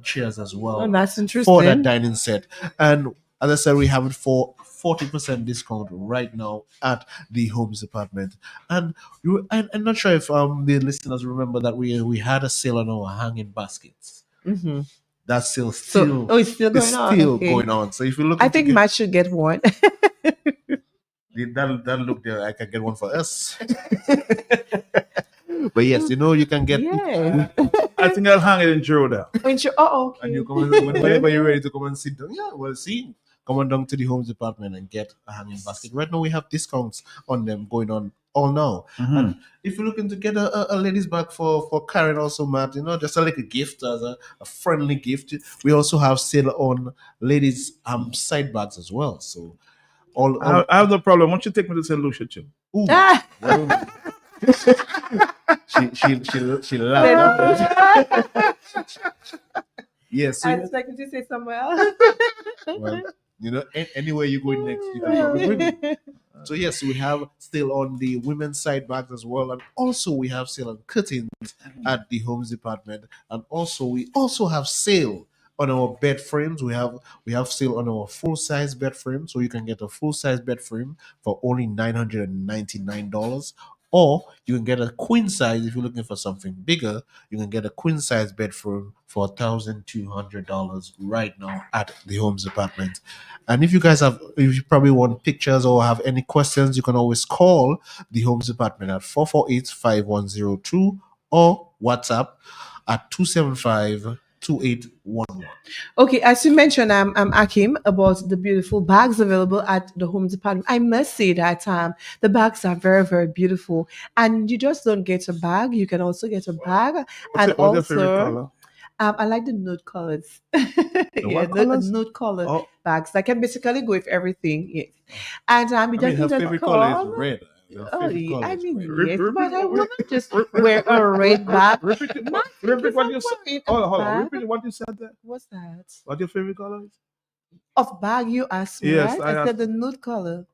chairs as well. Oh, that's For interesting. that dining set. And as I said, we have it for 40% discount right now at the Homes Department. And I'm not sure if the listeners remember that we had a sale on our hanging baskets. Mm-hmm. That's still So, oh, it's still going on. still Okay. going on. So if you look, I think Matt should get one. that'll look there. I can get one for us. But yes, you can get. Yes. I think I'll hang it in Jordan. Oh, okay. And you come whenever you're ready to come and sit down. Yeah, well, see, come on down to the Homes Department and get a hanging basket. Right now, we have discounts on them going on all now. Mhm. And if you're looking to get a ladies bag for Karen, also Matt, just like a gift as a friendly gift, we also have sale on ladies side bags as well. So all I have no problem. Why don't you take me to St. Lucia, too? Ooh, Ah! well, she laughed. Yes. I expected you to say somewhere else. Well, anywhere you go next, you can probably bring it. So yes, we have still on the women's side bags as well, and also we have sale on curtains at the Homes Department, and also we also have sale on our bed frames. We have sale on our full size bed frame, so you can get a full size bed frame for only $999. Or you can get a queen size if you're looking for something bigger. You can get a queen size bed frame for $1,200 right now at the Homes Department. And if you probably want pictures or have any questions, you can always call the Homes Department at 448-5102 or WhatsApp at 275-2811. Okay, as you mentioned, I'm Akim about the beautiful bags available at the Home Department. I must say that the bags are very, very beautiful, and you just don't get a bag; you can also get a bag, What's your favorite color? I like the nude colors. What colors? Nude color Oh. bags. I can basically go with everything. Yes, and it doesn't her just favorite color is come. red. Oh, I mean, Repeat- yes, repeat- but I re- will not just wear a red bag. Repeat it- Not repeat what you because I'm said. wearing a Hold on. bag. Repeat what you said there. What's that? What your favorite color is? Of bag you asked me, Yes, right? I I said the nude color.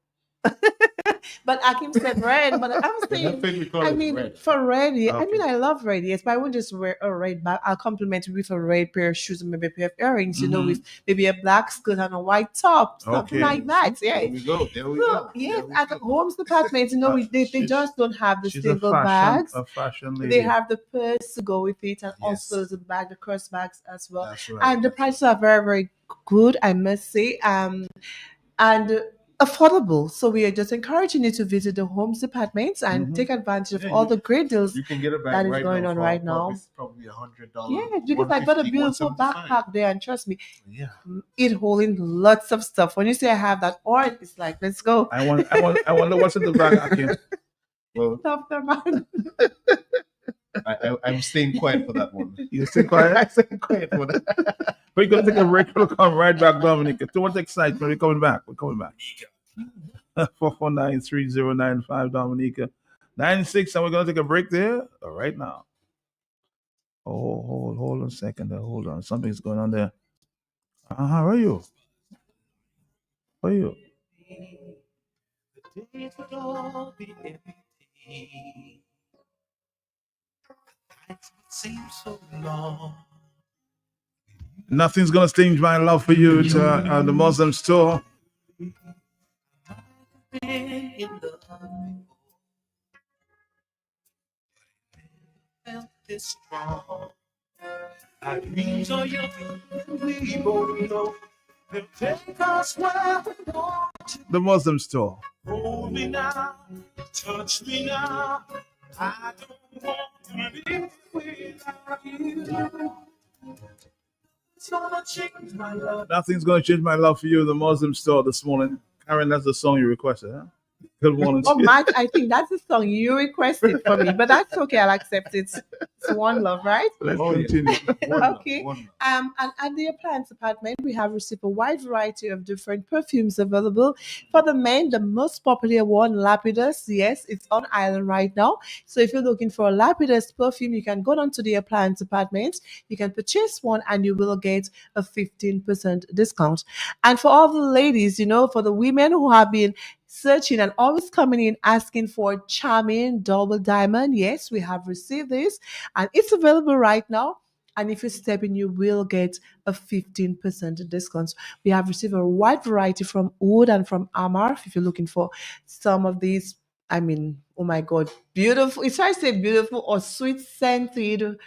But Akim said red. But I'm saying, favorite color I is mean, red. for red, yeah. I Okay. mean, I love red, yes, but I won't just wear a red bag. I'll complement it with a red pair of shoes and maybe a pair of earrings, Mhm. with maybe a black skirt and a white top, something Okay. like that. Yeah. There we go. There we So, go. yes, There we at the go. Homes Department, they just don't have the She's single bags. a fashion lady. They have the purse to go with it, and Yes. also the bag, the cross bags as well. That's right. And the prices are very, very good, I must say. And affordable. So we are just encouraging you to visit the Homes Departments and Mhm. take advantage of Yeah, all the great deals You can get a bag that is right going now on for right now. probably $100. Yeah, because I got a beautiful 150, backpack there, and trust me, Yeah. it holding lots of stuff. When you say I have that orange, it's like, let's go. I wonder what's in the bag, Akim. Well, Stuff them on. I'm staying quiet for that one. You stay quiet? I'm staying quiet for that. We're gonna take a break. We'll come right back, Dominic. Don't excite me. We're coming back. 449-3095, Dominica. 96, and we're gonna take a break there right now. Oh, hold on a second there. Hold on. Something's going on there. How are you? How are you? Days would all be empty. Nights would seem so long. Nothing's gonna change my love for you to the Muslim store. Been in love before. Felt this strong. Our dreams are young, and we both know they'll take us where we want to. The Muslim store. Hold me now, touch me now. I don't want to live without you. It's gonna change my love. Nothing's gonna change my love for you. The Muslim store this morning. Karen, that's the song you requested, huh? Good morning Oh, to you. Matt, I think that's the song you requested for me, but that's okay. I'll accept it. It's One Love, right? Let's Oh yeah, continue. Okay. And at the appliance department, we have received a wide variety of different perfumes available. For the men, the most popular one, Lapidus. Yes, it's on island right now. So if you're looking for a Lapidus perfume, you can go down to the appliance department. You can purchase one, and you will get a 15% discount. And for all the ladies, for the women who have been searching and always coming in asking for charming double diamond. Yes, we have received this and it's available right now. And if you step in, you will get a 15% discount. We have received a wide variety from Oud and from Amar. If you're looking for some of these, I mean, oh my God, beautiful. It's I say beautiful or sweet scented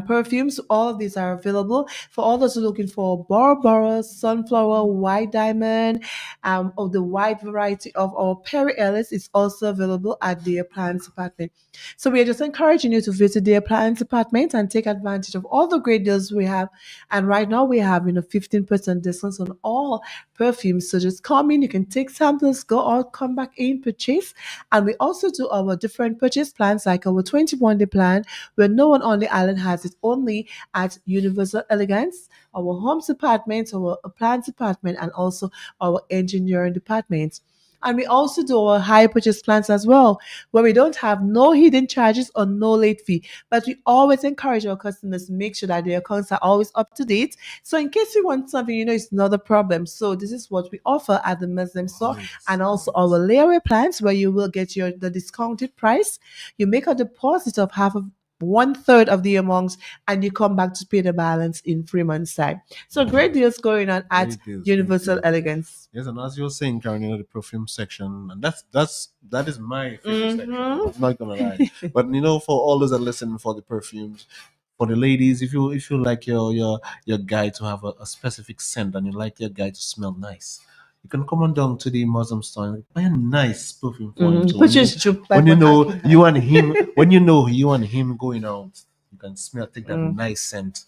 perfumes. All of these are available for all those who are looking for Barbara, Sunflower, White Diamond, of the wide variety of our Perry Ellis is also available at the appliance department. So we are just encouraging you to visit the appliance department and take advantage of all the great deals we have. And right now we have 15% discounts on all perfumes. So just come in, you can take samples, go out, come back in, purchase. And we also do our different purchase plans like our 21-day plan where no one on the island has it, only at Universal Elegance, our homes department, our appliance department, and also our engineering department. And we also do our high purchase plans as well, where we don't have no hidden charges or no late fee. But we always encourage our customers to make sure that their accounts are always up to date. So in case you want something, it's not a problem. So this is what we offer at the Muslim store, and also our layaway plans where you will get the discounted price. You make a deposit of half of 1/3 of the amount, and you come back to pay the balance in 3 months' time. So great deals going on at Great deals, Universal Elegance. Yes, and as you're saying, Karen, the perfume section, and that is my favorite section. Mhm. I'm not gonna lie, but for all those that listen for the perfumes, for the ladies, if you like your guy to have a specific scent and you like your guy to smell nice, you can come on down to the Muslim store and buy a nice perfume for him too. Purchase juke When like you what know Akim you has. and him, when you know you and him going out, you can take that Mm. nice scent.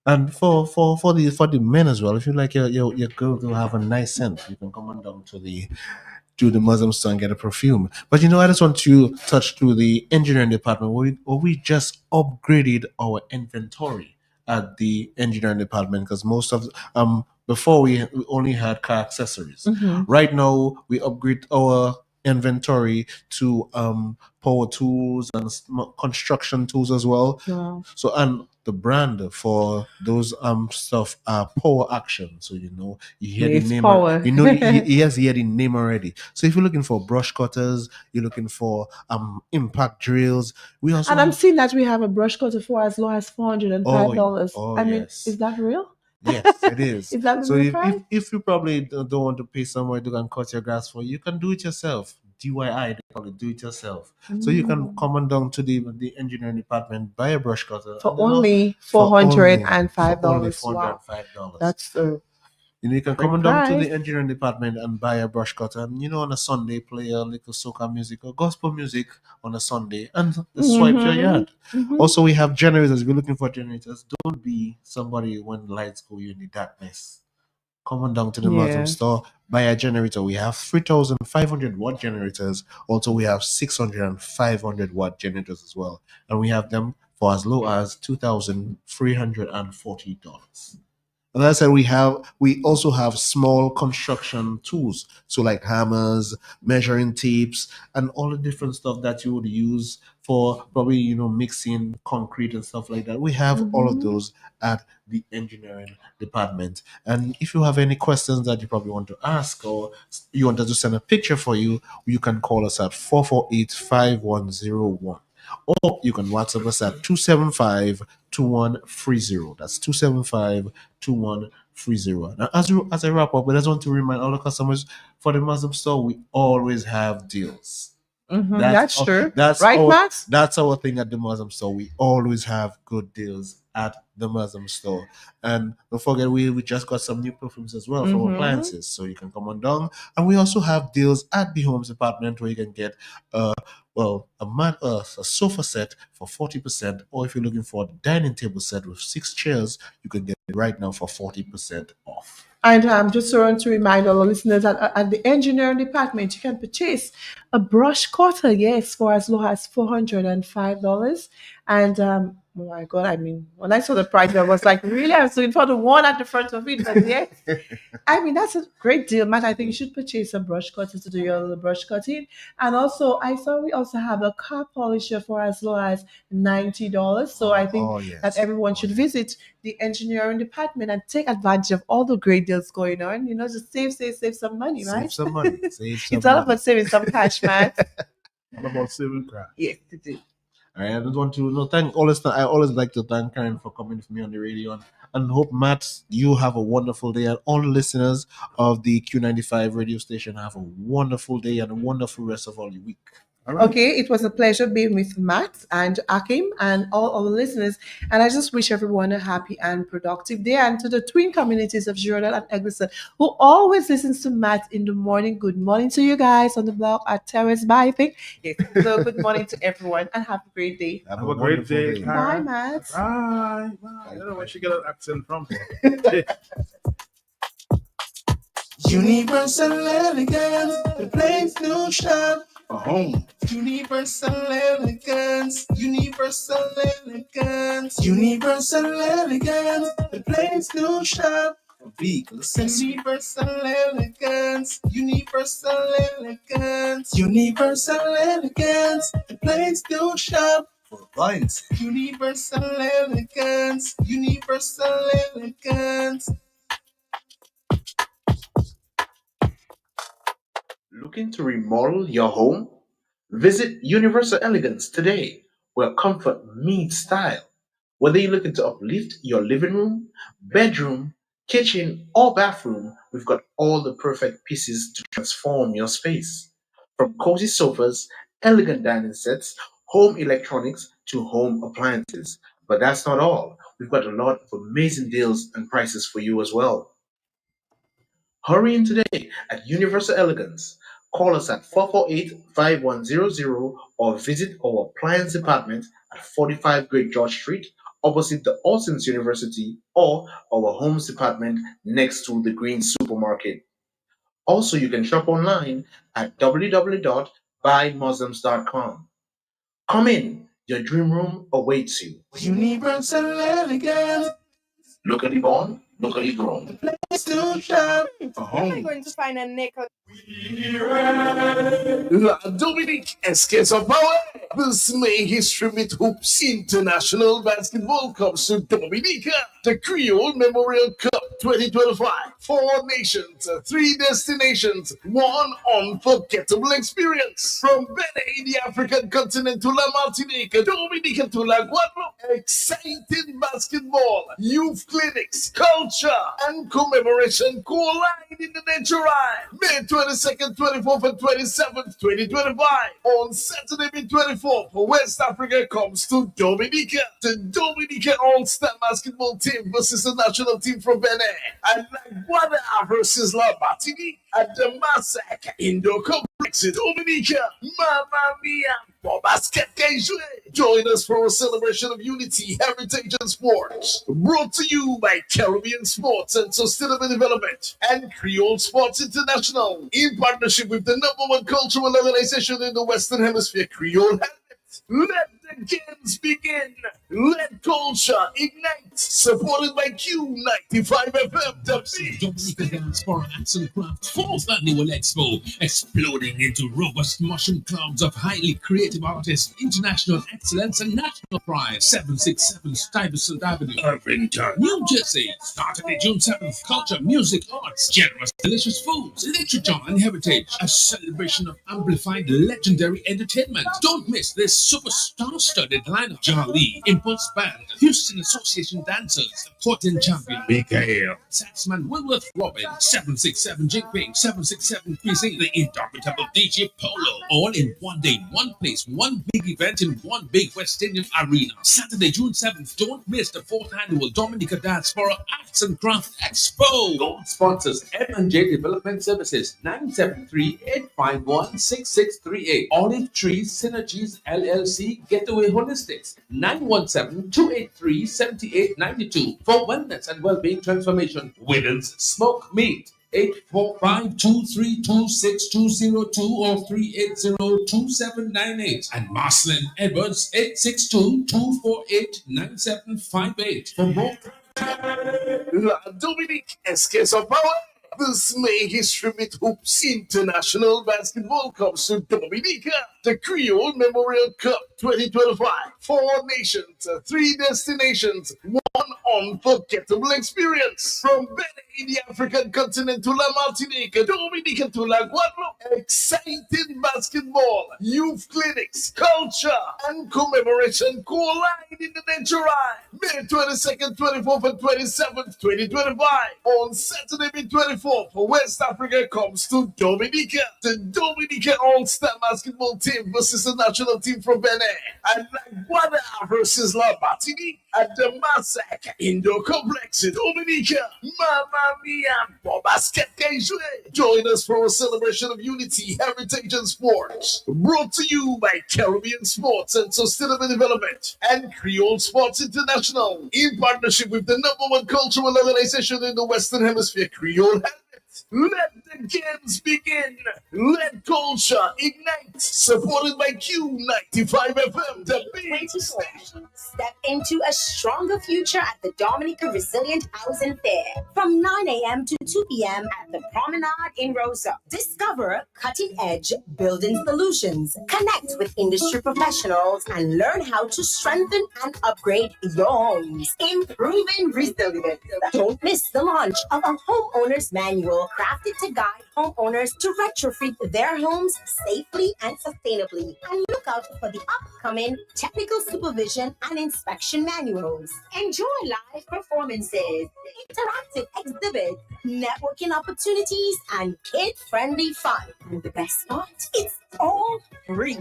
And for the men as well, if you like your girl to have a nice scent, you can come on down to the Muslim store and get a perfume. But I just want to touch to the engineering department where we just upgraded our inventory at the engineering department because most of before we only had car accessories. Mhm. Right now we upgrade our inventory to power tools and construction tools as well. Wow. So and the brand for those stuff are Power Action. So you hear the It's name, power. he has heard the name already. So if you're looking for brush cutters, you're looking for impact drills. We also And I'm have seeing that we have a brush cutter for as low as $405. I mean, yes. is that real? Yes, it is. Is that the So real if price? if you probably don't want to pay somewhere to go and cut your grass for you, you can do it yourself. DIY, they call it do it yourself. So you can Mm. come on down to the engineering department, buy a brush cutter, For and only for only $405. four hundred Wow. and five dollars. That's a You can come great on down to price. the engineering department and buy a brush cutter, and on a Sunday play a little soca music or gospel music on a Sunday, and swipe your Mm-hmm. yard. Mm-hmm. Also, we have generators. If you're looking for generators, don't be somebody when the lights go you in the darkness. Come on down to the Muslim Yeah. store, buy a generator. We have 3,500 watt generators. Also, we have 600 and 500 watt generators as well. And we have them for as low as $2,340. And as I said, we also have small construction tools. So like hammers, measuring tapes, and all the different stuff that you would use for probably, mixing concrete and stuff like that. We have all of Mm-hmm. those at the engineering department. And if you have any questions that you probably want to ask or you want us to send a picture for you, you can call us at 448-5101. Or you can WhatsApp us at 275-2130. That's 275-2130. Now, as I wrap up, I just want to remind all the customers for the Muslim store, we always have deals. Mm-hmm. That's That's true. that's Right, our Max? that's our thing at the Muslim store. We always have good deals at the Muslim store. And don't forget, we just got some new perfumes as well from Mm-hmm. appliances. So you can come on down. And we also have deals at the homes department where you can get a sofa set for 40%, or if you're looking for a dining table set with 6 chairs, you can get it right now for 40% off. And just want to remind all the listeners that at the engineering department, you can purchase a brush cutter, yes, for as low as $405. And oh my God, I mean, when I saw the price, I was like, really? I was looking for the one at the front of it, but yes. I mean, that's a great deal, Matt. I think you should purchase a brush cutter to do your little brush cutting. And also, I saw we also have a car polisher for as low as $90. So I think that everyone should visit the engineering department and take advantage of all the great deals going on. You know, just save some money, right? Save some money. Save some It's all money. about saving some cash, man. All about saving cash. Yes, it is. All right, I just want to thank always. I always like to thank Karen for coming with me on the radio, and hope Matt, you have a wonderful day, and all the listeners of the Q95 radio station have a wonderful day and a wonderful rest of all your week. Okay, it was a pleasure being with Matt and Akim and all our listeners. And I just wish everyone a happy and productive day. And to the twin communities of Jordan and Eggleston, who always listens to Matt in the morning, good morning to you guys on the block at Terrace By, I think. Yes. So good morning to everyone and have a great day. Have a great day, Bye, Karen. Matt. Bye. I don't know where she got an accent from. Universal elegance, the place to shop for home. Universal elegance, universal elegance, universal elegance, the place to shop for vehicles. Universal elegance, universal elegance, universal elegance, the place to shop for appliances. Universal elegance, universal elegance. Looking to remodel your home? Visit Universal Elegance today, where comfort meets style. Whether you're looking to uplift your living room, bedroom, kitchen, or bathroom, we've got all the perfect pieces to transform your space. From cozy sofas, elegant dining sets, home electronics, to home appliances. But that's not all. We've got a lot of amazing deals and prices for you as well. Hurry in today at Universal Elegance. Call us at 448-5100 or visit our appliance department at 45 Great George Street, opposite the Austin's University, or our homes department next to the Green Supermarket. Also, you can shop online at www.buymuslims.com. Come in, your dream room awaits you. Universal elegance. Locally born, locally grown. Place to shop for Where am I home. going to find a necklace? La Dominique Esquisse of Power. This May history with Hoops International Basketball comes to Dominica. The Creole Memorial Cup 2025. 4 nations, 3 destinations, 1 unforgettable experience. From Benin, the African continent, to La Martinique, Dominica to La Guadeloupe. Exciting basketball, youth clinics, culture, and commemoration collide in the nature ride. May 22nd, 24th, and 27th, 2025. On Saturday, May 24th, West Africa comes to Dominica. The Dominica All-Star Basketball team versus the national team from Benin. And La Guada versus La Martinique at the Massacre Indoor Complex in Dominica. Mamma mia! For basket casual. Join us for a celebration of unity, heritage, and sports. Brought to you by Caribbean Sports and Sustainable Development and Creole Sports International in partnership with the #1 cultural organization in the Western Hemisphere, Creole Helmet. Let the games begin. Let culture ignite. Supported by Q95 FM. The Dominica Dance for Arts and Crafts 4th Annual Expo, exploding into robust mushroom clouds of highly creative artists, international excellence and national prize. 767 Stuyvesant Avenue, Irvington, New Jersey. Saturday, June 7th. Culture, music, arts, generous, delicious foods, literature, and heritage. A celebration of amplified legendary entertainment. Don't miss this superstar-studded lineup. Jolly, Impulse Band, Houston Association Dancers, Portland Champion, Mikael, Saxman Wilworth Robin, 767 Jinping, 767 Cuisine, the indomitable DJ Polo, all in one day, one place, one big event in one big West Indian arena. Saturday, June 7th. Don't miss the 4th annual Dominica Diaspora Arts and Craft Expo. Gold sponsors M&J Development Services 973-851-6638. Olive Tree Synergies LLC Getaway Holistics 917-283-7892 for wellness and well-being transformation. Wiggins Smoke Meat 845-232-6202 or 380-2798 and Marcelin Edwards 862-248-9758 for more. La Dominique, est-ce qu'elles sont power? This May History with Hoops International Basketball comes to Dominica. The Creole Memorial Cup 2025. 4 nations, 3 destinations, one unforgettable experience. From Benin, the African continent, to La Martinique, Dominica to La Guadeloupe. Exciting basketball, youth clinics, culture, and commemoration collide in the nature ride. May 22nd, 24th, and 27th, 2025. On Saturday, May 24th, West Africa comes to Dominica. The Dominica All-Star Basketball team versus the national team from Benin. And La Guada versus La Martinique at the Massac Indoor Complex in Dominica. Mamma mia, for basket game. Join us for a celebration of unity, heritage, and sports. Brought to you by Caribbean Sports and Sustainable Development and Creole Sports International in partnership with the #1 cultural organization in the Western Hemisphere, Creole Helmet. Let the games begin. Let culture ignite. Supported by Q95 FM, the big station. Step into a stronger future at the Dominica Resilient Housing Fair from 9 a.m. to 2 p.m. at the Promenade in Rosa. Discover cutting-edge building solutions, connect with industry professionals, and learn how to strengthen and upgrade your homes. Improving resilience. Don't miss the launch of a homeowner's manual crafted to guide homeowners to retrofit their homes safely and sustainably. And look out for the upcoming technical supervision and inspection manuals. Enjoy live performances, interactive exhibits, networking opportunities, and kid-friendly fun. And the best part, it's all free.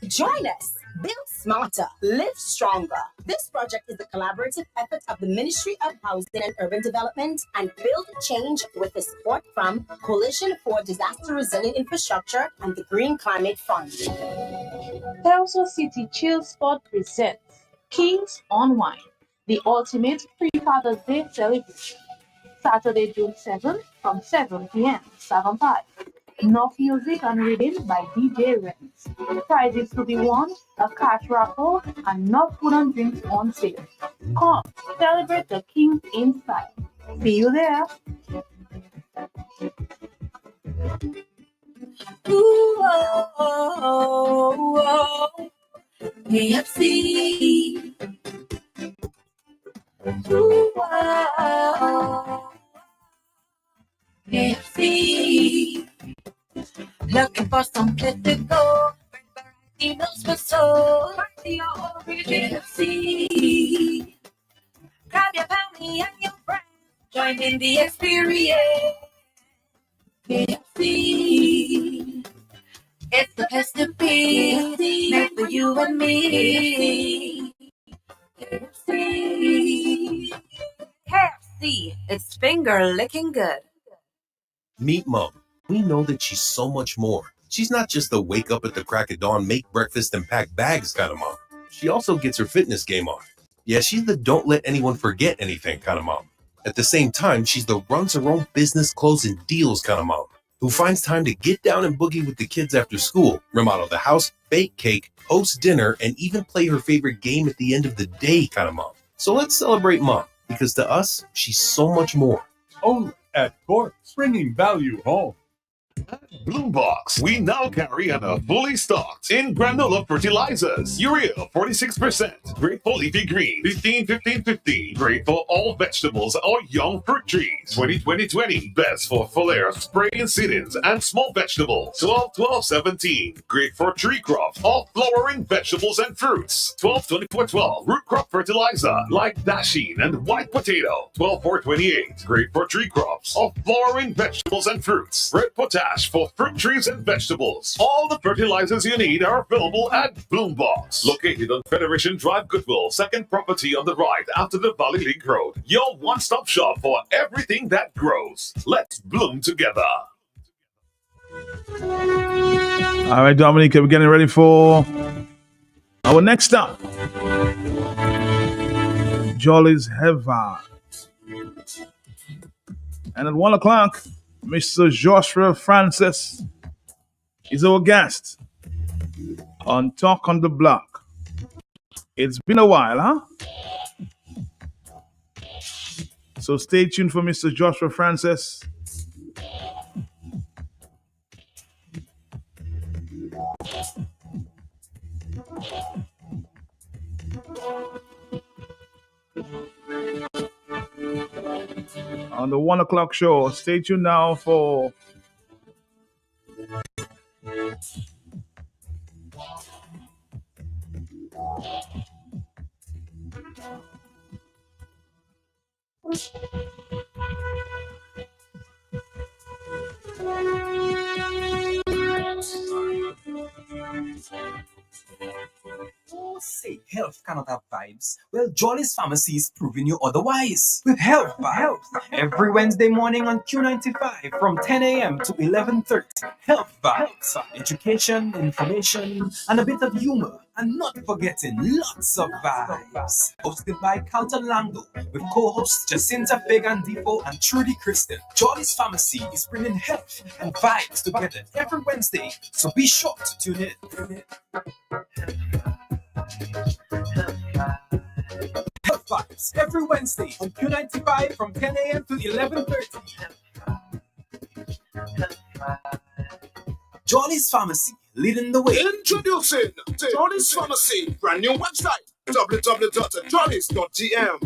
Join us. Build smarter, live stronger. This project is a collaborative effort of the Ministry of Housing and Urban Development and Build Change with the support from Coalition for Disaster Resilient Infrastructure and the Green Climate Fund. Telso City Chill Spot presents Kings on Wine, the ultimate pre-Father's Day celebration. Saturday, June 7th from 7 p.m. 7-5. Enough music and reading by DJ Renz. Prizes to be won, a cash raffle, and enough food and drinks on sale. Come, celebrate the Kings in style. See you there. Ooh, oh, oh, oh. KFC. Ooh, oh, KFC. Looking for some place to go. Variety knows for so. Party all over KFC. Grab your family and your friends. Join in the experience. KFC. It's the place to be. Made for you and me. KFC. KFC. It's finger licking good. Meet Mom. We know that she's so much more. She's not just the wake up at the crack of dawn, make breakfast, and pack bags kind of mom. She also gets her fitness game on. Yeah, she's the don't let anyone forget anything kind of mom. At the same time, she's the runs her own business, clothes, and deals kind of mom, who finds time to get down and boogie with the kids after school, remodel the house, bake cake, host dinner, and even play her favorite game at the end of the day kind of mom. So let's celebrate Mom, because to us, she's so much more. Only at Corpse, bringing value home. Blue Box, we now carry and are fully stocked in granola fertilizers. Urea 46%, great for leafy green 15-15-15, great for all vegetables or young fruit trees 20-20-20, best for foliar spray and seedlings and small vegetables 12-12-17, great for tree crops or flowering vegetables and fruits 12-24-12, root crop fertilizer like dasheen and white potato 12-4-28, great for tree crops or flowering vegetables and fruits. Red potash stash for fruit trees and vegetables. All the fertilizers you need are available at Bloombox, located on Federation Drive, Goodwill, second property on the right after the Valley Link Road. Your one-stop shop for everything that grows. Let's bloom together. All right, Dominica, we're getting ready for our next stop. Jolly's Heaven. And at 1 o'clock, Mr. Joshua Francis is our guest on Talk on the Block. It's been a while, huh? So stay tuned for Mr. Joshua Francis. On the 1 o'clock show. Stay tuned now for Oh, say health cannot have vibes. Well, Jolly's Pharmacy is proving you otherwise. With Health Vibes, every Wednesday morning on Q95 from 10 a.m. to 11:30. Health Vibes, education, information, and a bit of humor. And not forgetting lots of vibes. Hosted by Carlton Lango with co-hosts Jacinta Fagan Defoe and Trudy Kristen. Jolly's Pharmacy is bringing health and vibes together every Wednesday, so be sure to tune in. Health Vibes every Wednesday on Q95 from 10 a.m. to 11:30. Jolly's Pharmacy, leading the way. Introducing Jolly's Pharmacy, brand new website, www.jollys.tm.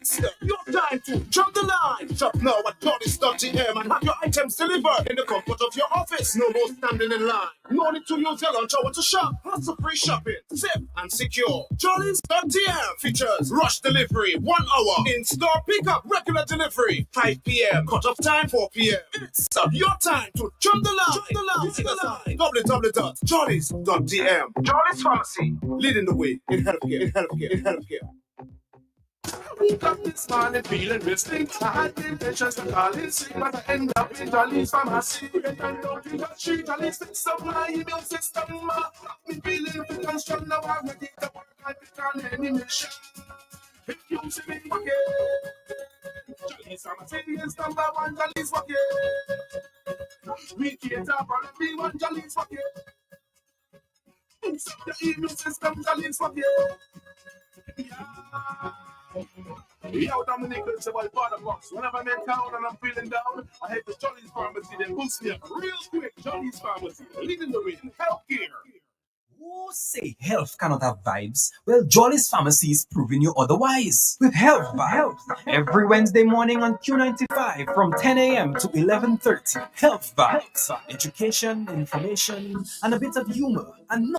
It's your time to jump the line. Shop now at jollys.tm and have your items delivered in the comfort of your office. No more standing in line. No need to use your lunch hour to shop. Hassle-free shopping, safe and secure. Jollys.tm features rush delivery, 1 hour. In-store pickup, regular delivery, 5 p.m. Cut-off time, 4 p.m. It's your time to jump the line. www.jollys.tm. Jolly's Pharmacy, leading the way in healthcare. We got this morning feeling risky. I had the intentions to call it sick, but I end up in Jolly's Pharmacy. Great and out in the street, Jolly's fix up my immune system. Me feeling fit and strong now. I'm ready to work and pick on any mission. If you see me again, Jolly's Pharmacy is number one. Jolly's working. We cater for everyone. Jolly's working. Inside the immune system, Jolly's working. Yo, Dominic, it's about the box. Whenever I'm in town and I'm feeling down, I head to Jolly's Pharmacy. They boost me up real quick. Jolly's Pharmacy, leading the way in healthcare. Oh, say health cannot have vibes. Well, Jolly's Pharmacy is proving you otherwise. With Health Vibes every Wednesday morning on Q95 from 10 a.m. to 11:30. Health Vibes, education, information, and a bit of humor. And